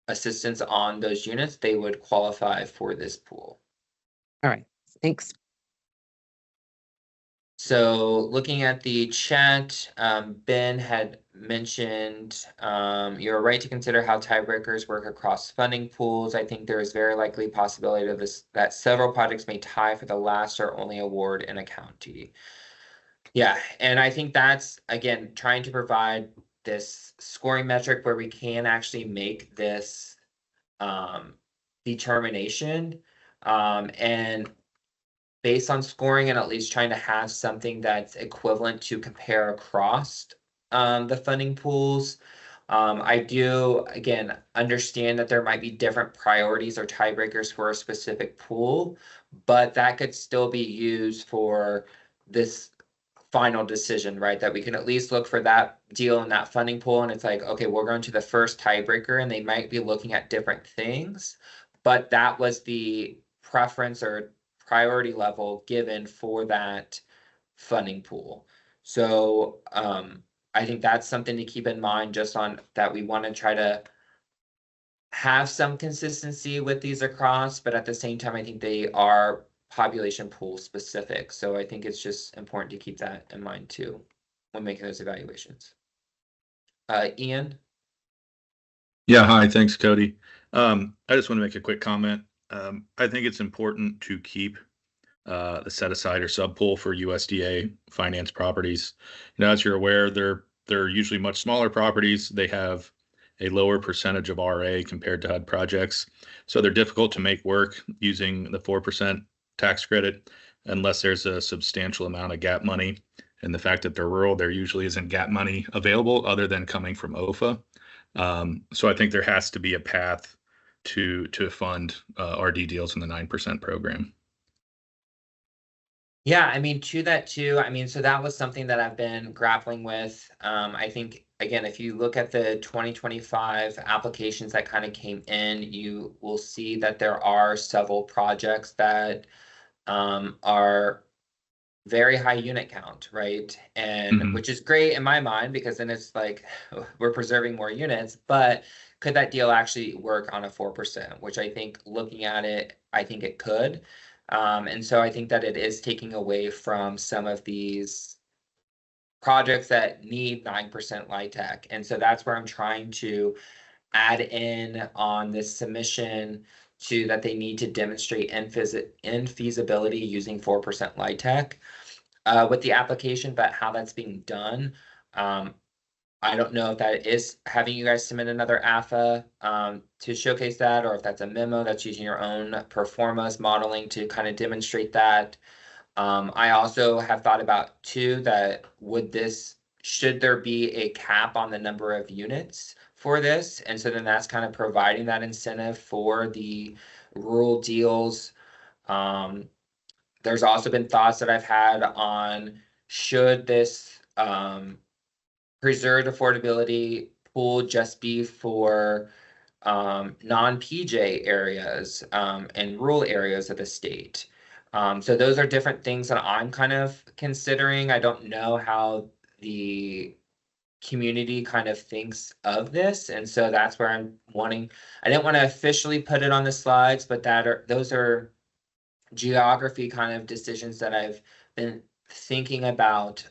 assistance on those units, they would qualify for this pool. All right, thanks. So looking at the chat, Ben had mentioned you're right to consider how tiebreakers work across funding pools. I think there is very likely possibility of this that several projects may tie for the last or only award in a county. Yeah, and I think that's, again, trying to provide this scoring metric where we can actually make this determination, and based on scoring, and at least trying to have something that's equivalent to compare across the funding pools. I do, again, understand that there might be different priorities or tiebreakers for a specific pool, but that could still be used for this final decision, right? That we can at least look for that deal in that funding pool, and it's like, okay, we're going to the first tiebreaker, and they might be looking at different things, but that was the preference or priority level given for that funding pool. So I think that's something to keep in mind, just on that we want to try to have some consistency with these across, but at the same time, I think they are population pool specific. So I think it's just important to keep that in mind too when making those evaluations. Ian? Yeah, hi, thanks, Cody. I just want to make a quick comment. I think it's important to keep the set aside or sub pool for USDA finance properties. You know, as you're aware, they're usually much smaller properties. They have a lower percentage of RA compared to HUD projects, so they're difficult to make work using the 4% tax credit unless there's a substantial amount of gap money. And the fact that they're rural, there usually isn't gap money available other than coming from OFA. So I think there has to be a path to fund RD deals in the 9% program. Yeah, I mean, to that too, I mean, so that was something that I've been grappling with. I think, again, if you look at the 2025 applications that kind of came in, you will see that there are several projects that are very high unit count, right? And which is great in my mind, because then it's like we're preserving more units, but could that deal actually work on a 4%, which I think looking at it, I think it could. And so I think that it is taking away from some of these projects that need 9% LIHTC. And so that's where I'm trying to add in on this submission to that they need to demonstrate infeasibility using 4% LIHTC with the application, but how that's being done. I don't know if that is having you guys submit another AFA to showcase that, or if that's a memo that's using your own performas modeling to kind of demonstrate that. I also have thought about too that should there be a cap on the number of units for this? And so then that's kind of providing that incentive for the rural deals. There's also been thoughts that I've had on should this preserved affordability pool just be for non-PJ areas and rural areas of the state. So those are different things that I'm kind of considering. I don't know how the community kind of thinks of this, and so that's where I'm wanting. I didn't want to officially put it on the slides, but those are geography kind of decisions that I've been thinking about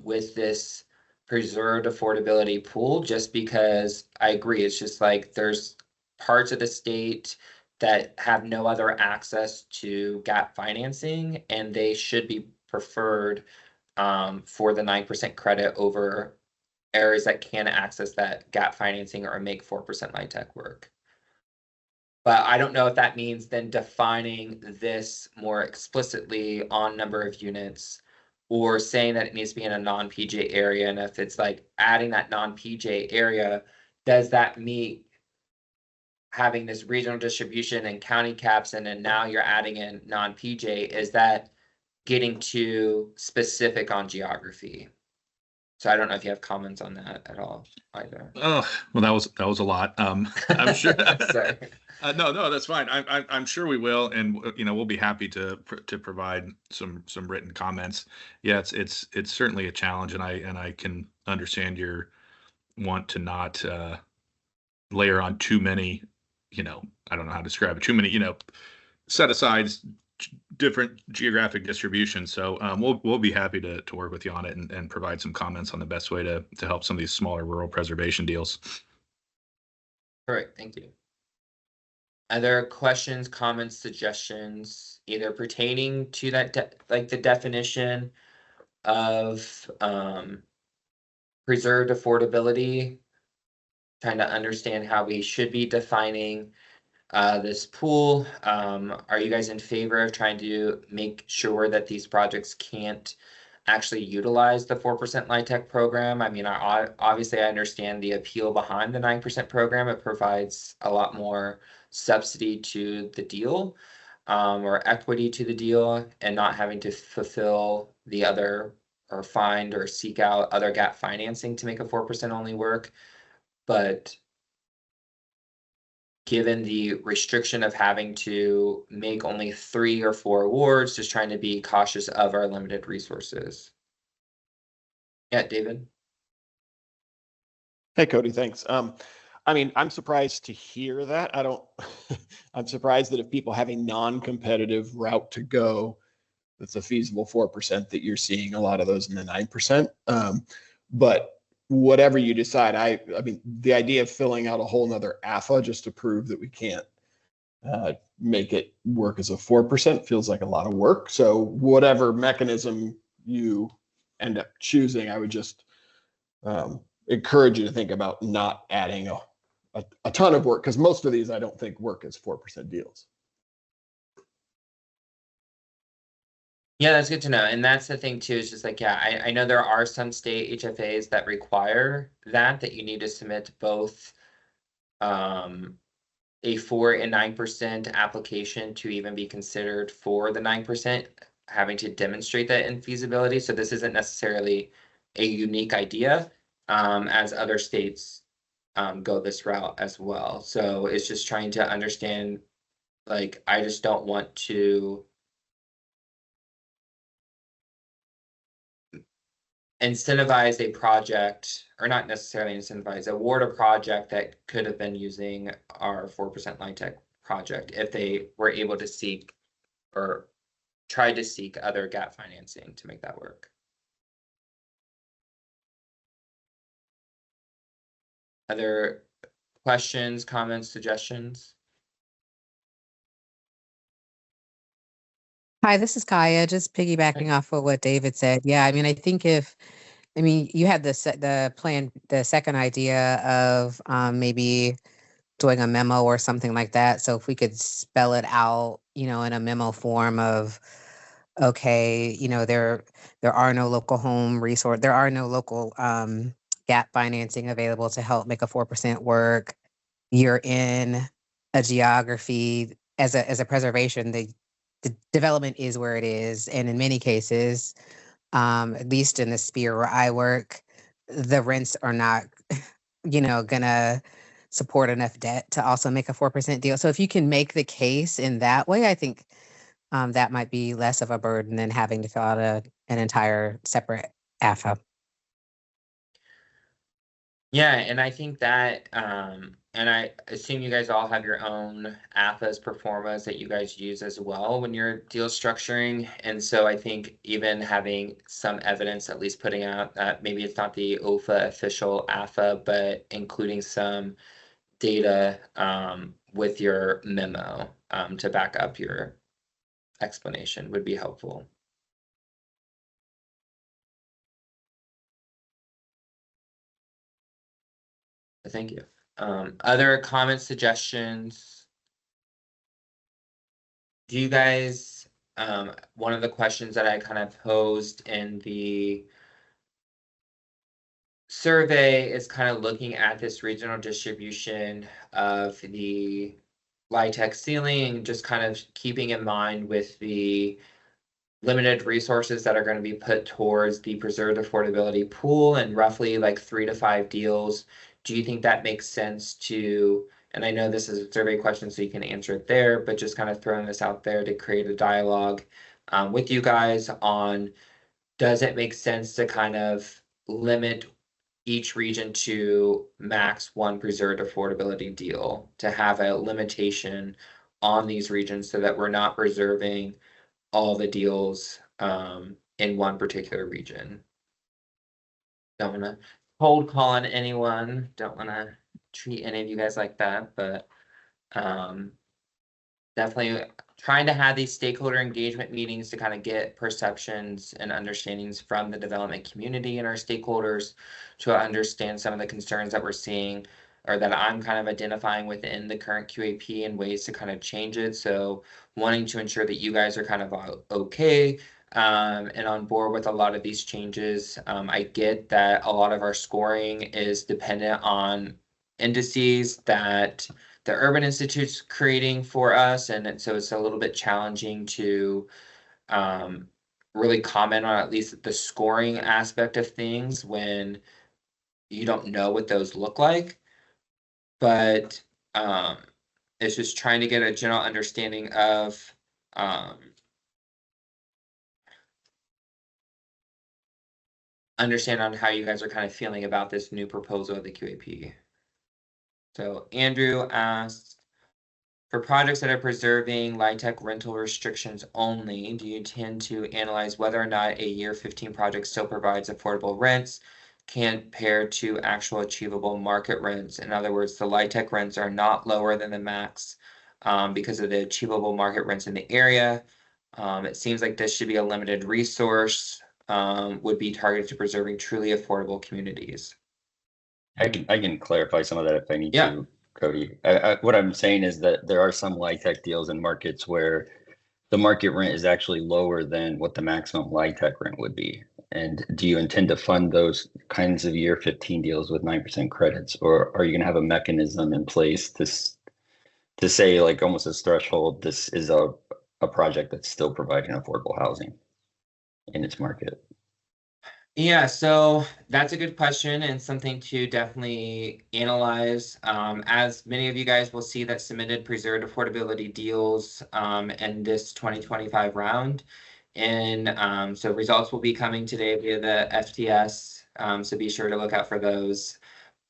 with this preserved affordability pool, just because I agree, it's just like there's parts of the state that have no other access to gap financing, and they should be preferred for the 9% credit over areas that can access that gap financing or make 4% LIHTC work. But I don't know if that means then defining this more explicitly on number of units, or saying that it needs to be in a non-PJ area. And if it's like adding that non-PJ area, does that meet having this regional distribution and county caps, and then now you're adding in non-PJ? Is that getting too specific on geography? So I don't know if you have comments on that at all either. Oh, well, that was a lot. I'm sure. Sorry. No, that's fine. I'm sure we will, and we'll be happy to provide some written comments. Yeah, it's certainly a challenge, and I can understand your want to not layer on too many. I don't know how to describe it. Too many, set asides, different geographic distributions. So we'll be happy to work with you on it and provide some comments on the best way to help some of these smaller rural preservation deals. Perfect, thank you. Other questions, comments, suggestions, either pertaining to that, like the definition of preserved affordability, trying to understand how we should be defining this pool. Are you guys in favor of trying to make sure that these projects can't actually utilize the 4% LIHTC program? I mean, obviously I understand the appeal behind the 9% program. It provides a lot more subsidy to the deal, or equity to the deal, and not having to fulfill the other or find or seek out other gap financing to make a 4% only work. But given the restriction of having to make only 3 or 4 awards, just trying to be cautious of our limited resources. Yeah, David. Hey, Cody, thanks. I mean, I'm surprised to hear that. I don't, I'm surprised that if people have a non-competitive route to go, that's a feasible 4%, that you're seeing a lot of those in the 9%. But whatever you decide, I mean, the idea of filling out a whole nother AFA just to prove that we can't make it work as a 4% feels like a lot of work. So whatever mechanism you end up choosing, I would just encourage you to think about not adding a ton of work, because most of these I don't think work as 4% deals. Yeah, that's good to know. And that's the thing too, is just like, yeah, I know there are some state HFAs that require that you need to submit both a 4 and 9% application to even be considered for the 9%, having to demonstrate that infeasibility. So this isn't necessarily a unique idea, as other states go this route as well. So it's just trying to understand, like, I just don't want to incentivize a project, or not necessarily incentivize, award a project that could have been using our 4% LIHTC project if they were able to seek or try to seek other gap financing to make that work. Other questions, comments, suggestions? Hi, this is Kaya. Just piggybacking off of what David said. Yeah, I mean, I think you had the plan, the second idea of maybe doing a memo or something like that. So if we could spell it out, in a memo form of, okay, there are no local home resource, there are no local gap financing available to help make a 4% work. You're in a geography as a preservation, the development is where it is, and in many cases, at least in the sphere where I work, the rents are not, gonna support enough debt to also make a 4% deal. So if you can make the case in that way, I think that might be less of a burden than having to fill out an entire separate AFA. Yeah, and I think that, and I assume you guys all have your own AFAs, performas that you guys use as well when you're deal structuring. And so I think even having some evidence, at least putting out that maybe it's not the OFA official AFA, but including some data with your memo to back up your explanation would be helpful. Thank you. Other comments, suggestions? Do you guys, one of the questions that I kind of posed in the survey is kind of looking at this regional distribution of the LIHTC ceiling, just kind of keeping in mind with the limited resources that are going to be put towards the preserved affordability pool and roughly like 3 to 5 deals. Do you think that makes sense to, and I know this is a survey question, so you can answer it there, but just kind of throwing this out there to create a dialogue with you guys on, does it make sense to kind of limit each region to max one preserved affordability deal, to have a limitation on these regions so that we're not preserving all the deals in one particular region? Don't want to cold call on anyone. Don't want to treat any of you guys like that, but definitely trying to have these stakeholder engagement meetings to kind of get perceptions and understandings from the development community and our stakeholders to understand some of the concerns that we're seeing or that I'm kind of identifying within the current QAP and ways to kind of change it. So wanting to ensure that you guys are kind of okay and on board with a lot of these changes. I get that a lot of our scoring is dependent on indices that the Urban Institute's creating for us, and so it's a little bit challenging to really comment on at least the scoring aspect of things when you don't know what those look like. But it's just trying to get a general understanding of understand on how you guys are kind of feeling about this new proposal of the QAP. So Andrew asked, for projects that are preserving LIHTC rental restrictions only, do you tend to analyze whether or not a year 15 project still provides affordable rents compared to actual achievable market rents? In other words, the LIHTC rents are not lower than the max because of the achievable market rents in the area. It seems like this should be a limited resource, would be targeted to preserving truly affordable communities. I can clarify some of that if I need Yeah. to, Cody. What I'm saying is that there are some LIHTC deals in markets where the market rent is actually lower than what the maximum LIHTC rent would be. And do you intend to fund those kinds of year 15 deals with 9% credits, or are you going to have a mechanism in place to say, like, almost as threshold, this is a project that's still providing affordable housing in its market? Yeah, so that's a good question and something to definitely analyze. As many of you guys will see that submitted preserved affordability deals in this 2025 round. And so results will be coming today via the FTS. So be sure to look out for those.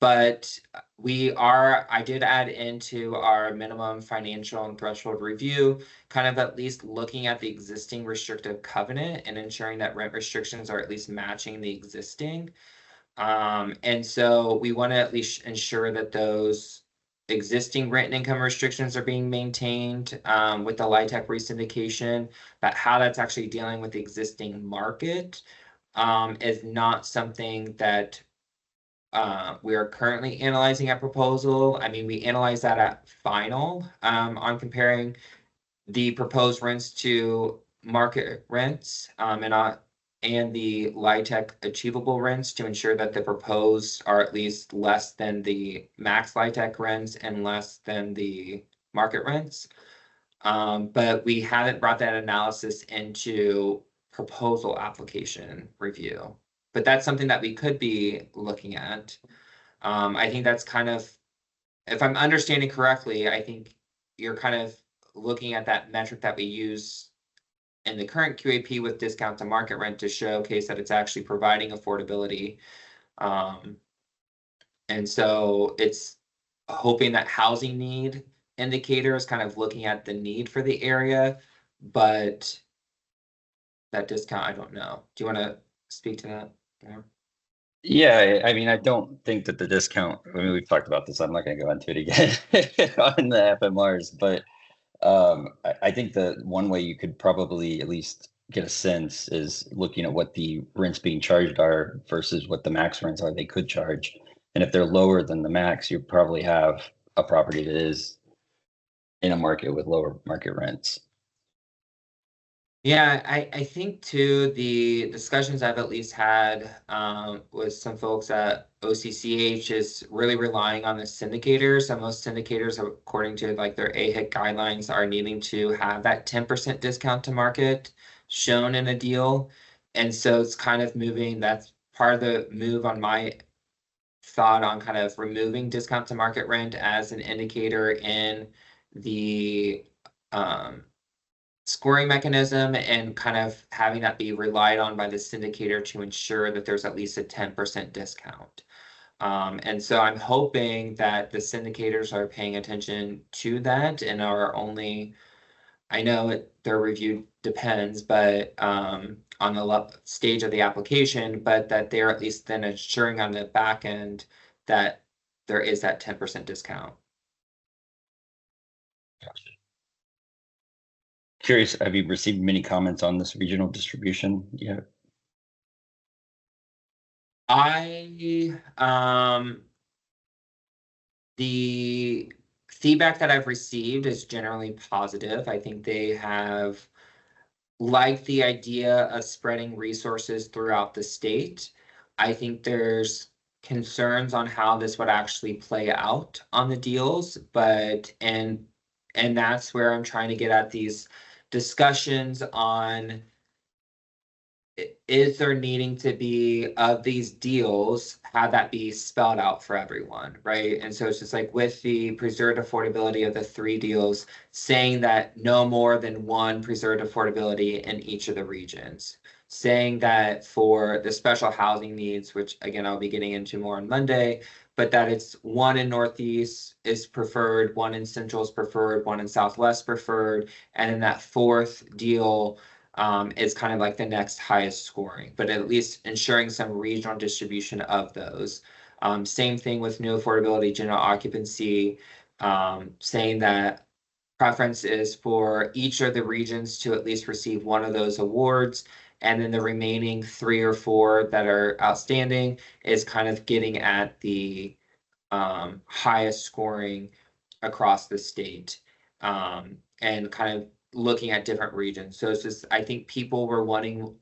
But I did add into our minimum financial and threshold review, kind of at least looking at the existing restrictive covenant and ensuring that rent restrictions are at least matching the existing. And so we want to at least ensure that those existing rent and income restrictions are being maintained with the LIHTC resyndication, but how that's actually dealing with the existing market is not something that we are currently analyzing at proposal. I mean, we analyzed that at final on comparing the proposed rents to market rents and the LIHTC achievable rents to ensure that the proposed are at least less than the max LIHTC rents and less than the market rents. But we haven't brought that analysis into proposal application review. But that's something that we could be looking at. I think that's kind of, if I'm understanding correctly, I think you're kind of looking at that metric that we use in the current QAP with discount to market rent to showcase that it's actually providing affordability. And so it's hoping that housing need indicator is kind of looking at the need for the area, but that discount, I don't know. Do you want to speak to that more? Yeah, I mean, I don't think that the discount, I mean, we've talked about this, I'm not going to go into it again on the FMRs, but I think that one way you could probably at least get a sense is looking at what the rents being charged are versus what the max rents are they could charge. And if they're lower than the max, you probably have a property that is in a market with lower market rents. Yeah, I think too, the discussions I've at least had with some folks at OCCH is really relying on the syndicators. And most syndicators, according to like their AHIC guidelines, are needing to have that 10% discount to market shown in a deal. And so it's kind of moving, that's part of the move on my thought on kind of removing discount to market rent as an indicator in the scoring mechanism and kind of having that be relied on by the syndicator to ensure that there's at least a 10% discount. And so I'm hoping that the syndicators are paying attention to that and are only, I know their review depends, but on the stage of the application, but that they're at least then ensuring on the back end that there is that 10% discount. Gotcha. Curious, have you received many comments on this regional distribution yet? The feedback that I've received is generally positive. I think they have liked the idea of spreading resources throughout the state. I think there's concerns on how this would actually play out on the deals, but and that's where I'm trying to get at these discussions on, is there needing to be of these deals, have that be spelled out for everyone, right? And so it's just like with the preserved affordability of the 3 deals, saying that no more than 1 preserved affordability in each of the regions. Saying that for the special housing needs, which again, I'll be getting into more on Monday, but that it's one in Northeast is preferred, one in Central is preferred, one in Southwest preferred, and then that fourth deal is kind of like the next highest scoring, but at least ensuring some regional distribution of those. Same thing with new affordability, general occupancy, saying that preference is for each of the regions to at least receive one of those awards. And then the remaining 3 or 4 that are outstanding is kind of getting at the highest scoring across the state, and kind of looking at different regions. So it's just, I think people were wanting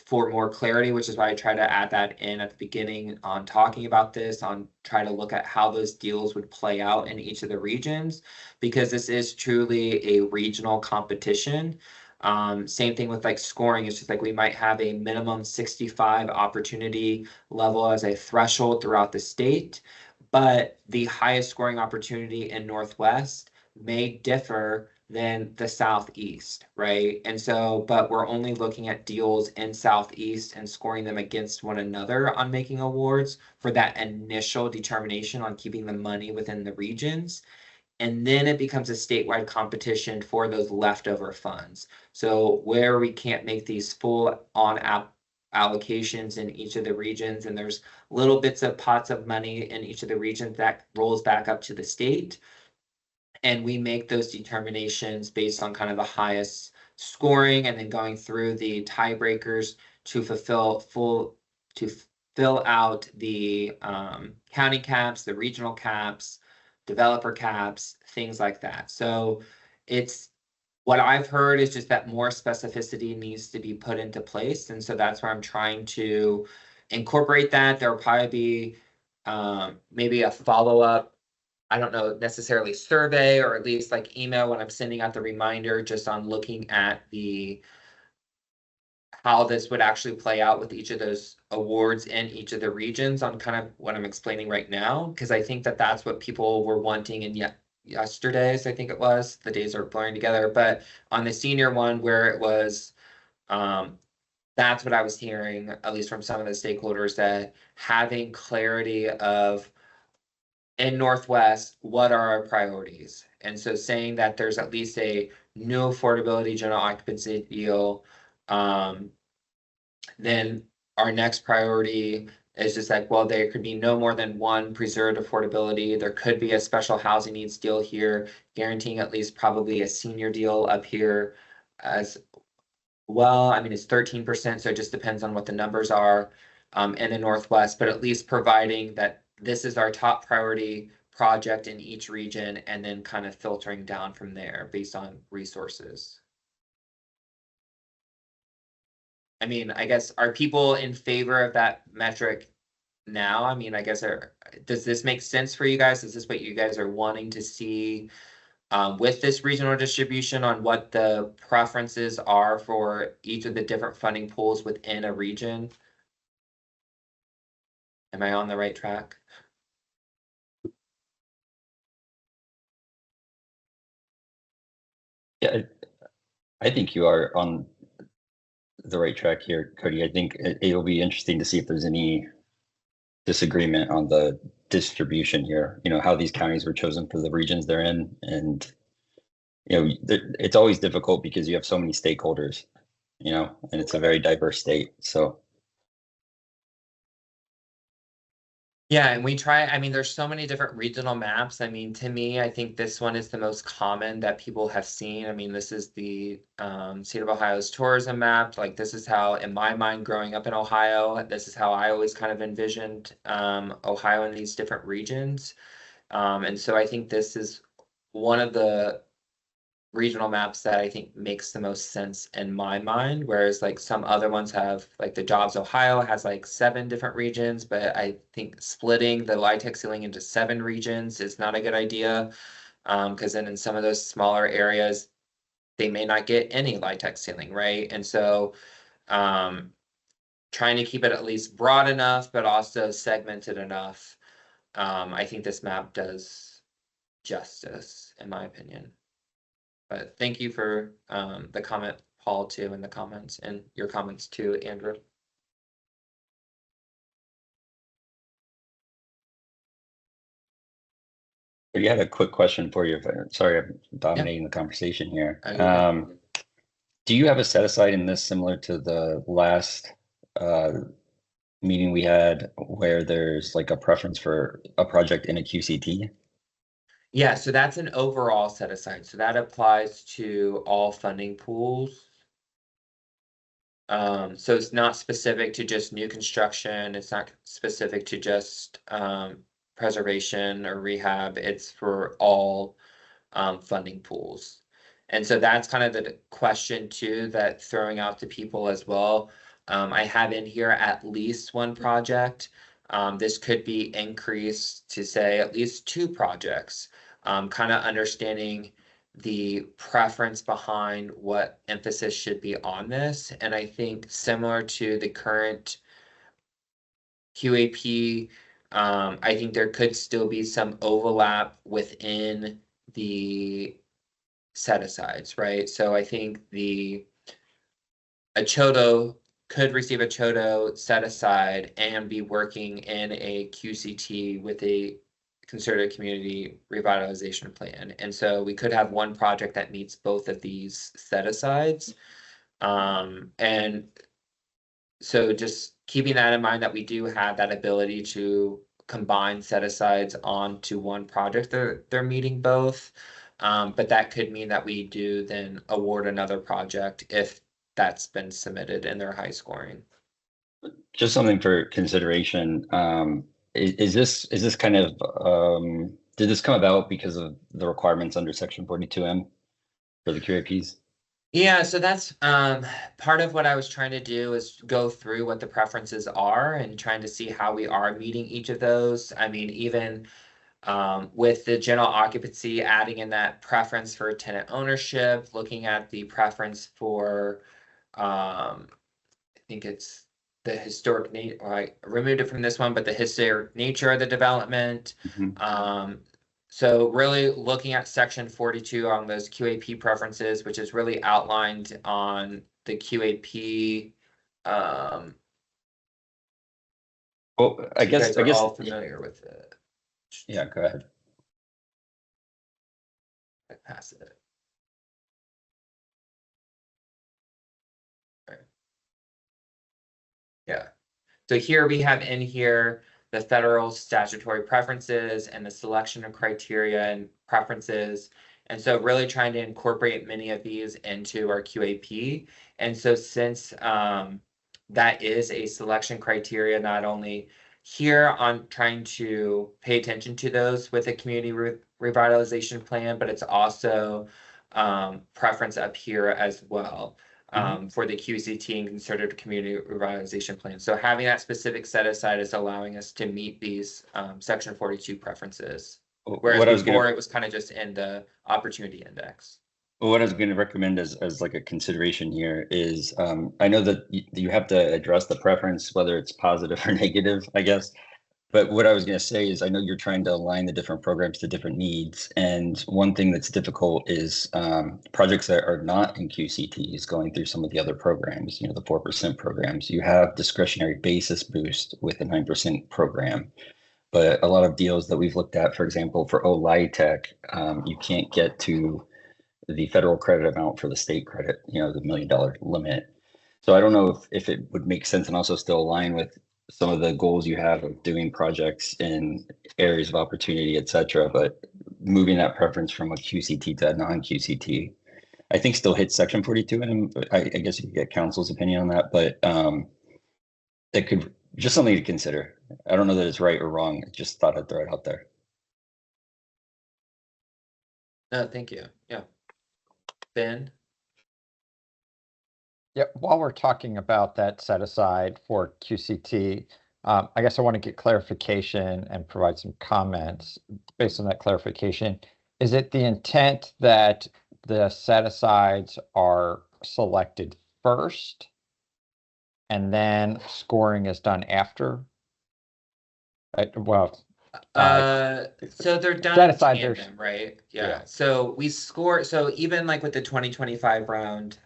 for more clarity, which is why I try to add that in at the beginning on talking about this, on try to look at how those deals would play out in each of the regions, because this is truly a regional competition. Same thing with like scoring. It's just like we might have a minimum 65 opportunity level as a threshold throughout the state, but the highest scoring opportunity in Northwest may differ than the Southeast, right? And so, but we're only looking at deals in Southeast and scoring them against one another on making awards for that initial determination on keeping the money within the regions. And then it becomes a statewide competition for those leftover funds. So where we can't make these full on-app allocations in each of the regions, and there's little bits of pots of money in each of the regions that rolls back up to the state. And we make those determinations based on kind of the highest scoring, and then going through the tiebreakers to fill out the county caps, the regional caps, developer caps, things like that. So it's, what I've heard is just that more specificity needs to be put into place. And so that's where I'm trying to incorporate that. There'll probably be maybe a follow-up, I don't know, necessarily survey, or at least like email when I'm sending out the reminder, just on looking at how this would actually play out with each of those awards in each of the regions, on kind of what I'm explaining right now. Because I think that that's what people were wanting in yesterday's, I think it was, the days are blurring together, but on the senior one where it was, that's what I was hearing, at least from some of the stakeholders, that having clarity of, in Northwest, what are our priorities? And so saying that there's at least a new affordability general occupancy deal, then our next priority is just like, well, there could be no more than one preserved affordability. There could be a special housing needs deal here, guaranteeing at least probably a senior deal up here as well. I mean, it's 13%, so it just depends on what the numbers are in the Northwest, but at least providing that this is our top priority project in each region, and then kind of filtering down from there based on resources. I mean, I guess, are people in favor of that metric now? I mean, I guess, does this make sense for you guys? Is this what you guys are wanting to see with this regional distribution, on what the preferences are for each of the different funding pools within a region? Am I on the right track? Yeah, I think you are on the right track here, Cody. I think it'll be interesting to see if there's any disagreement on the distribution here, how these counties were chosen for the regions they're in. And, it's always difficult because you have so many stakeholders, and it's a very diverse state. So. Yeah, and we try, I mean, there's so many different regional maps. I mean, to me, I think this one is the most common that people have seen. I mean, this is the State of Ohio's tourism map. Like, this is how, in my mind, growing up in Ohio, this is how I always kind of envisioned Ohio in these different regions. And so I think this is one of the regional maps that I think makes the most sense in my mind, whereas like some other ones have, like the Jobs Ohio has like 7 different regions, but I think splitting the LIHTC ceiling into 7 regions is not a good idea, because then in some of those smaller areas, they may not get any LIHTC ceiling, right? And so trying to keep it at least broad enough, but also segmented enough, I think this map does justice, in my opinion. But thank you for the comment, Paul, too, in the comments, and your comments too, Andrew. You had a quick question for you. Sorry, I'm dominating the conversation here. Do you have a set aside in this similar to the last meeting we had where there's like a preference for a project in a QCT? Yeah, so that's an overall set aside. So that applies to all funding pools. So it's not specific to just new construction. It's not specific to just preservation or rehab. It's for all funding pools. And so that's kind of the question too, that throwing out to people as well. I have in here at least one project. This could be increased to say at least 2 projects. Kind of understanding the preference behind what emphasis should be on this. And I think similar to the current QAP, I think there could still be some overlap within the set asides, right? So I think a Chodo could receive a Chodo set aside and be working in a QCT with a concerted community revitalization plan. And so we could have one project that meets both of these set asides. And so just keeping that in mind that we do have that ability to combine set asides onto one project, they're meeting both. But that could mean that we do then award another project if that's been submitted and they're high scoring. Just something for consideration. Is this kind of did this come about because of the requirements under Section 42M for the QAPs? Yeah, so that's part of what I was trying to do is go through what the preferences are and trying to see how we are meeting each of those. I mean, even with the general occupancy, adding in that preference for tenant ownership, looking at the preference for, I think it's the historic I removed it from this one, but the historic nature of the development. So really looking at section 42 on those QAP preferences, which is really outlined on the QAP. Well, I guess all familiar with it. Yeah, go ahead. I pass it. Right. Yeah. So here we have in here the federal statutory preferences and the selection of criteria and preferences. And so really trying to incorporate many of these into our QAP. And so since that is a selection criteria, not only here on trying to pay attention to those with a community revitalization plan, but it's also preference up here as well. For the QCT and concerted community revitalization plan. So having that specific set aside is allowing us to meet these section 42 preferences. Whereas before it was kind of just in the opportunity index. What I was going to recommend as like a consideration here is I know that you have to address the preference, whether it's positive or negative, I guess. But what I was going to say is I know you're trying to align the different programs to different needs. And one thing that's difficult is projects that are not in QCTs going through some of the other programs, you know, the 4% programs. You have discretionary basis boost with the 9% program. But a lot of deals that we've looked at, for example, for LIHTC, you can't get to the federal credit amount for the state credit, you know, the $1 million limit. So I don't know if it would make sense and also still align with some of the goals you have of doing projects in areas of opportunity, et cetera, but moving that preference from a QCT to a non-QCT, I think still hits section 42. And I guess you could get council's opinion on that, but it could just something to consider. I don't know that it's right or wrong. I just thought I'd throw it out there. No, thank you. Yeah. Ben? Yeah, while we're talking about that set aside for QCT, I guess I want to get clarification and provide some comments based on that clarification. Is it the intent that the set asides are selected first and then scoring is done after? So they're done in tandem, right? Yeah. So we score. So even like with the 2025 round,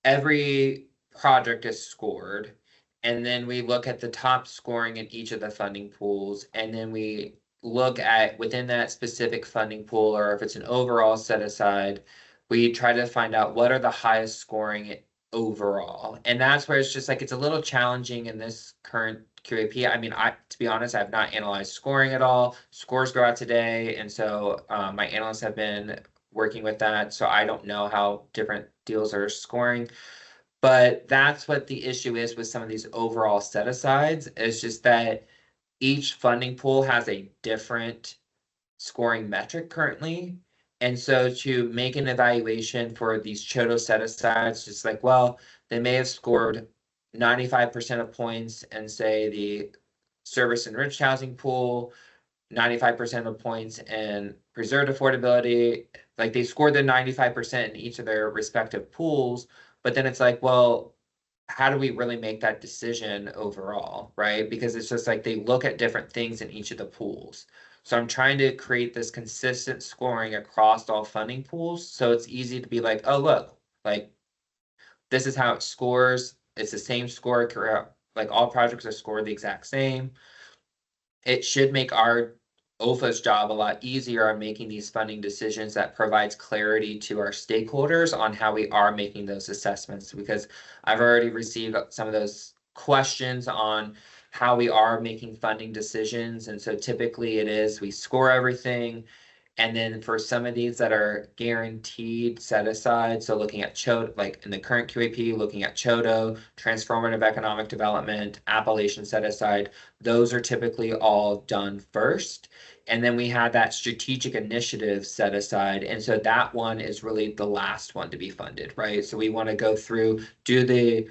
every project is scored, and then we look at the top scoring in each of the funding pools, and then we look at within that specific funding pool, or if it's an overall set aside, we try to find out what are the highest scoring overall. And that's where it's just like, it's a little challenging in this current QAP. I mean, to be honest, I have not analyzed scoring at all. Scores go out today. And so my analysts have been working with that. So I don't know how different deals are scoring. But that's what the issue is with some of these overall set asides. It's just that each funding pool has a different scoring metric currently. And so to make an evaluation for these Chodo set asides, just like, well, they may have scored 95% of points and say the service enriched housing pool, 95% of points in preserved affordability. Like they scored the 95% in each of their respective pools. But then it's like, well, how do we really make that decision overall, right? Because it's just like they look at different things in each of the pools. So I'm trying to create this consistent scoring across all funding pools. So it's easy to be like, oh, look, like this is how it scores. It's the same score. Like all projects are scored the exact same. It should make our OFA's job a lot easier on making these funding decisions that provides clarity to our stakeholders on how we are making those assessments, because I've already received some of those questions on how we are making funding decisions. And so typically it is, we score everything. And then for some of these that are guaranteed set aside, so looking at Chodo, like in the current QAP, looking at Chodo, transformative economic development, Appalachian set aside, those are typically all done first. And then we have that strategic initiative set aside. And so that one is really the last one to be funded, right? So we want to go through, do the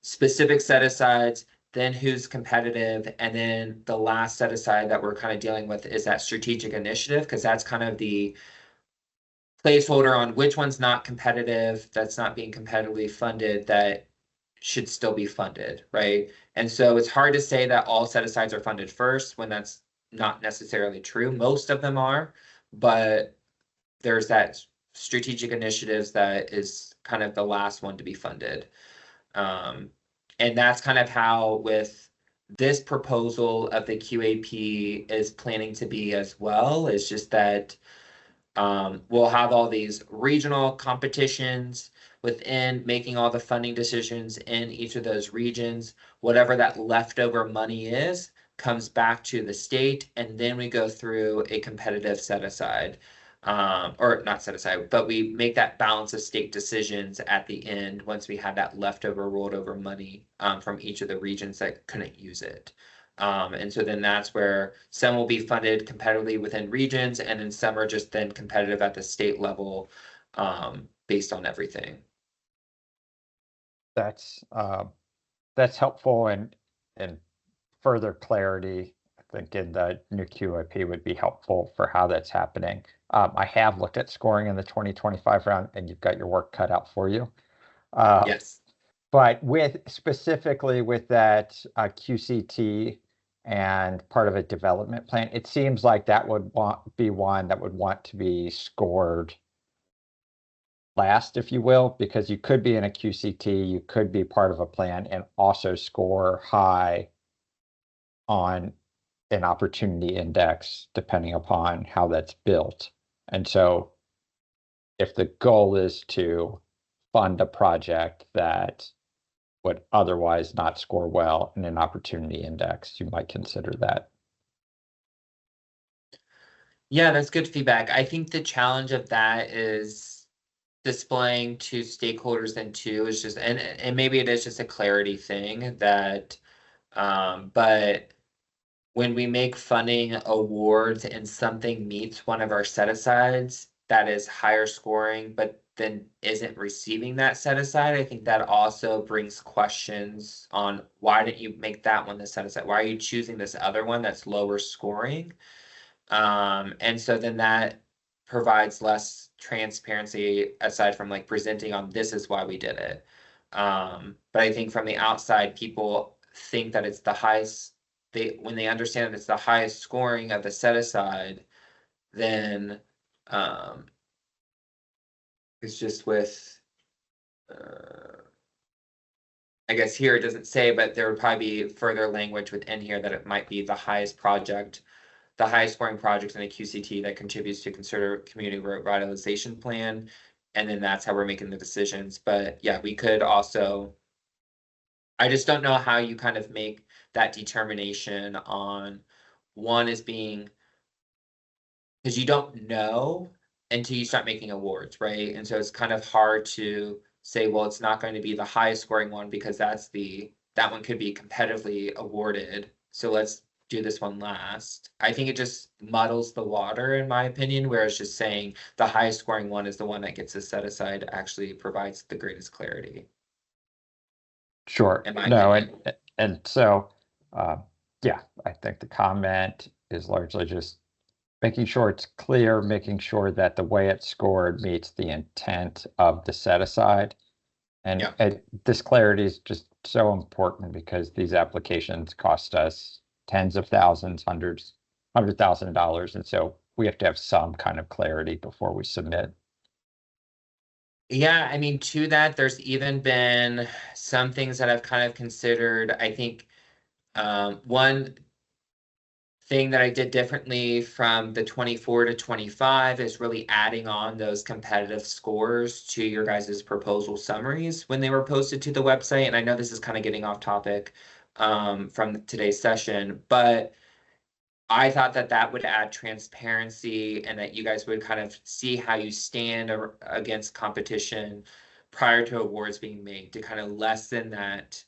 specific set asides, then who's competitive, and then the last set aside that we're kind of dealing with is that strategic initiative, because that's kind of the placeholder on which one's not competitive, that's not being competitively funded, that should still be funded, right? And so it's hard to say that all set asides are funded first when that's not necessarily true. Most of them are, but there's that strategic initiatives that is kind of the last one to be funded. And that's kind of how with this proposal of the QAP is planning to be as well. It's just that we'll have all these regional competitions within making all the funding decisions in each of those regions. Whatever that leftover money is comes back to the state, and then we go through a competitive set aside. Or not set aside, but we make that balance of state decisions at the end once we have that leftover rolled over money from each of the regions that couldn't use it. And so then that's where some will be funded competitively within regions, and then some are just then competitive at the state level based on everything. That's helpful, and further clarity, I think, in the new QAP would be helpful for how that's happening. I have looked at scoring in the 2025 round, and you've got your work cut out for you. Yes. But specifically with that QCT and part of a development plan, it seems like that would be one that would want to be scored last, if you will, because you could be in a QCT, you could be part of a plan and also score high on an opportunity index, depending upon how that's built. And so if the goal is to fund a project that would otherwise not score well in an opportunity index, you might consider that. Yeah, that's good feedback. I think the challenge of that is displaying to stakeholders then too is just, and maybe it is just a clarity thing that, but when we make funding awards and something meets one of our set asides that is higher scoring, but then isn't receiving that set aside, I think that also brings questions on why didn't you make that one the set aside? Why are you choosing this other one that's lower scoring? And so then that provides less transparency aside from like presenting on this is why we did it. But I think from the outside, people think that it's the highest. When they understand that it's the highest scoring of the set aside, then it's just with I guess here it doesn't say, but there would probably be further language within here that it might be the highest project the highest scoring projects in a QCT that contributes to consider community revitalization plan. And then that's how we're making the decisions. But yeah, we could also, I just don't know how you kind of make that determination on one is being, because you don't know until you start making awards, right? And so it's kind of hard to say, well, it's not going to be the highest scoring one because that one could be competitively awarded. So let's do this one last. I think it just muddles the water, in my opinion, whereas just saying the highest scoring one is the one that gets a set aside actually provides the greatest clarity. Sure. In my No, opinion. and so, yeah, I think the comment is largely just making sure it's clear, making sure that the way it's scored meets the intent of the set aside. And Yeah. this clarity is just so important because these applications cost us tens of thousands, $100,000. And so we have to have some kind of clarity before we submit. Yeah, I mean, to that, there's even been some things that I've kind of considered. I think one thing that I did differently from the 24 to 25 is really adding on those competitive scores to your guys' proposal summaries when they were posted to the website. And I know this is kind of getting off topic from today's session, but I thought that that would add transparency and that you guys would kind of see how you stand against competition prior to awards being made to kind of lessen that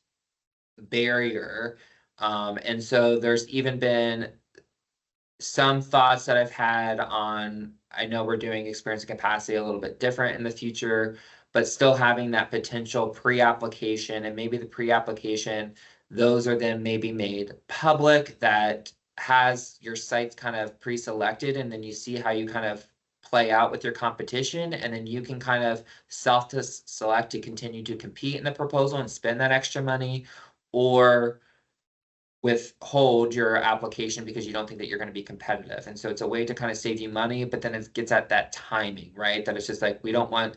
barrier. And so there's even been some thoughts that I've had on, I know we're doing experience and capacity a little bit different in the future, but still having that potential pre-application, and maybe the pre-application, those are then maybe made public, that has your sites kind of pre-selected, and then you see how you kind of play out with your competition, and then you can kind of select to continue to compete in the proposal and spend that extra money, or withhold your application because you don't think that you're going to be competitive. And so it's a way to kind of save you money, but then it gets at that timing, right? That it's just like, we don't want,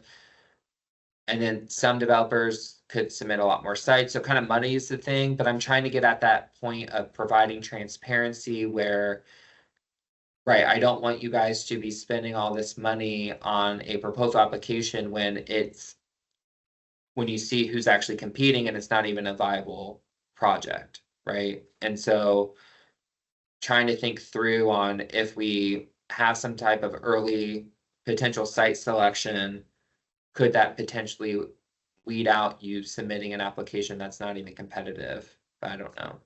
and then some developers could submit a lot more sites. So kind of money is the thing, but I'm trying to get at that point of providing transparency where, right, I don't want you guys to be spending all this money on a proposal application when you see who's actually competing and it's not even a viable project, right? And so trying to think through on if we have some type of early potential site selection, could that potentially weed out you submitting an application that's not even competitive? But I don't know.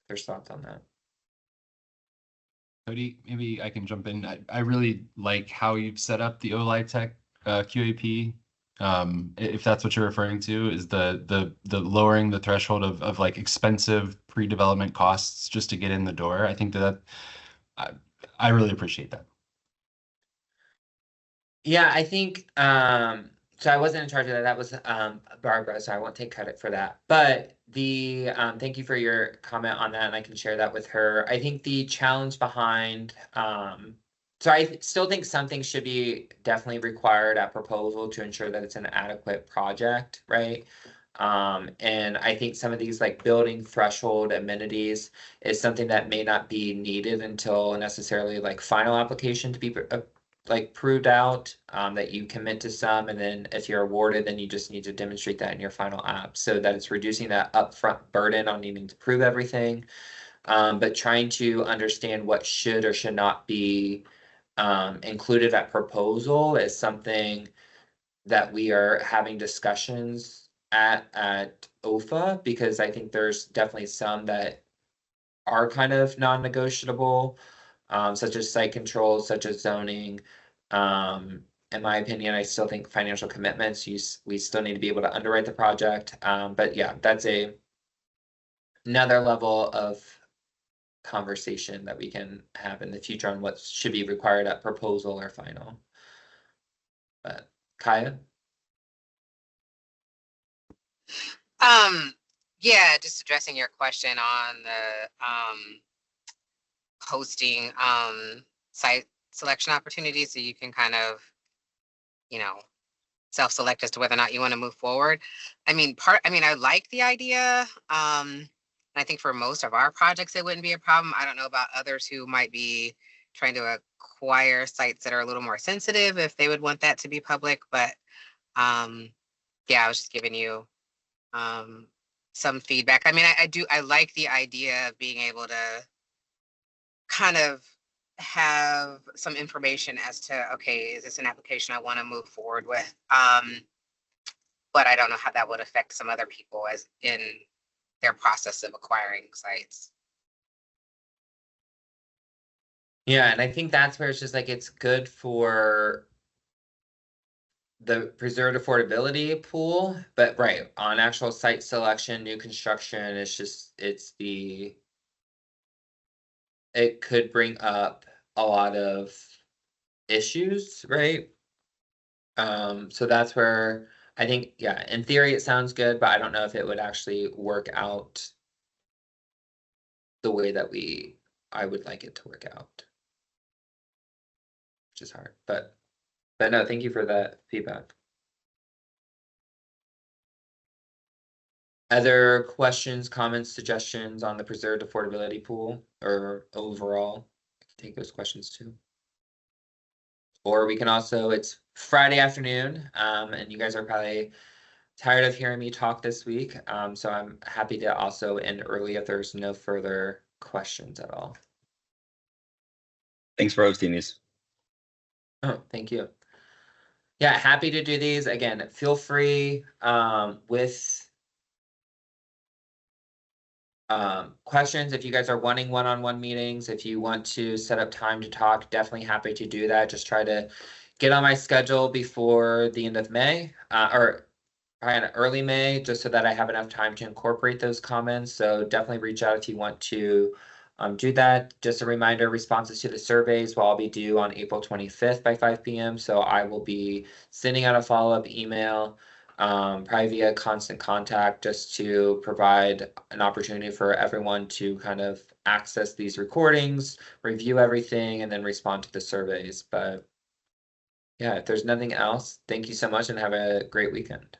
There's thoughts on that. Cody, maybe I can jump in. I really like how you've set up the LIHTC QAP. If that's what you're referring to, is the lowering the threshold of like expensive pre-development costs just to get in the door. I think that I really appreciate that. Yeah, I think so I wasn't in charge of that. That was Barbara, so I won't take credit for that. But the thank you for your comment on that, and I can share that with her. I think the challenge behind so I still think something should be definitely required at proposal to ensure that it's an adequate project, right? And I think some of these like building threshold amenities is something that may not be needed until necessarily like final application to be like proved out, that you commit to some, and then if you're awarded, then you just need to demonstrate that in your final app so that it's reducing that upfront burden on needing to prove everything. But trying to understand what should or should not be included at proposal is something that we are having discussions at OFA, because I think there's definitely some that are kind of non-negotiable, such as site controls, such as zoning. In my opinion, I still think financial commitments, we still need to be able to underwrite the project. But yeah, that's another level of conversation that we can have in the future on what should be required at proposal or final. But Kaya? Yeah, just addressing your question on the hosting site selection opportunities, so you can kind of, self-select as to whether or not you want to move forward. I mean, I like the idea. And I think for most of our projects, it wouldn't be a problem. I don't know about others who might be trying to acquire sites that are a little more sensitive, if they would want that to be public, but yeah, I was just giving you some feedback. I mean, I like the idea of being able to kind of have some information as to, okay, is this an application I want to move forward with? But I don't know how that would affect some other people as in their process of acquiring sites. Yeah, and I think that's where it's just like it's good for the preserved affordability pool, but right, on actual site selection, new construction, it could bring up a lot of issues, right? So that's where I think, yeah, in theory it sounds good, but I don't know if it would actually work out the way that I would like it to work out. Which is hard, but no, thank you for that feedback. Other questions, comments, suggestions on the preserved affordability pool or overall? I can take those questions too. Or we can also, it's Friday afternoon, and you guys are probably tired of hearing me talk this week. So I'm happy to also end early if there's no further questions at all. Thanks for hosting these. Oh, thank you. Yeah, happy to do these. Again, feel free with questions if you guys are wanting one-on-one meetings. If you want to set up time to talk, definitely happy to do that. Just try to get on my schedule before the end of May, or probably in early May, just so that I have enough time to incorporate those comments. So definitely reach out if you want to do that. Just a reminder, responses to the surveys will all be due on April 25th by 5 p.m. So I will be sending out a follow-up email, probably via constant contact, just to provide an opportunity for everyone to kind of access these recordings, review everything, and then respond to the surveys. But yeah, if there's nothing else, thank you so much and have a great weekend.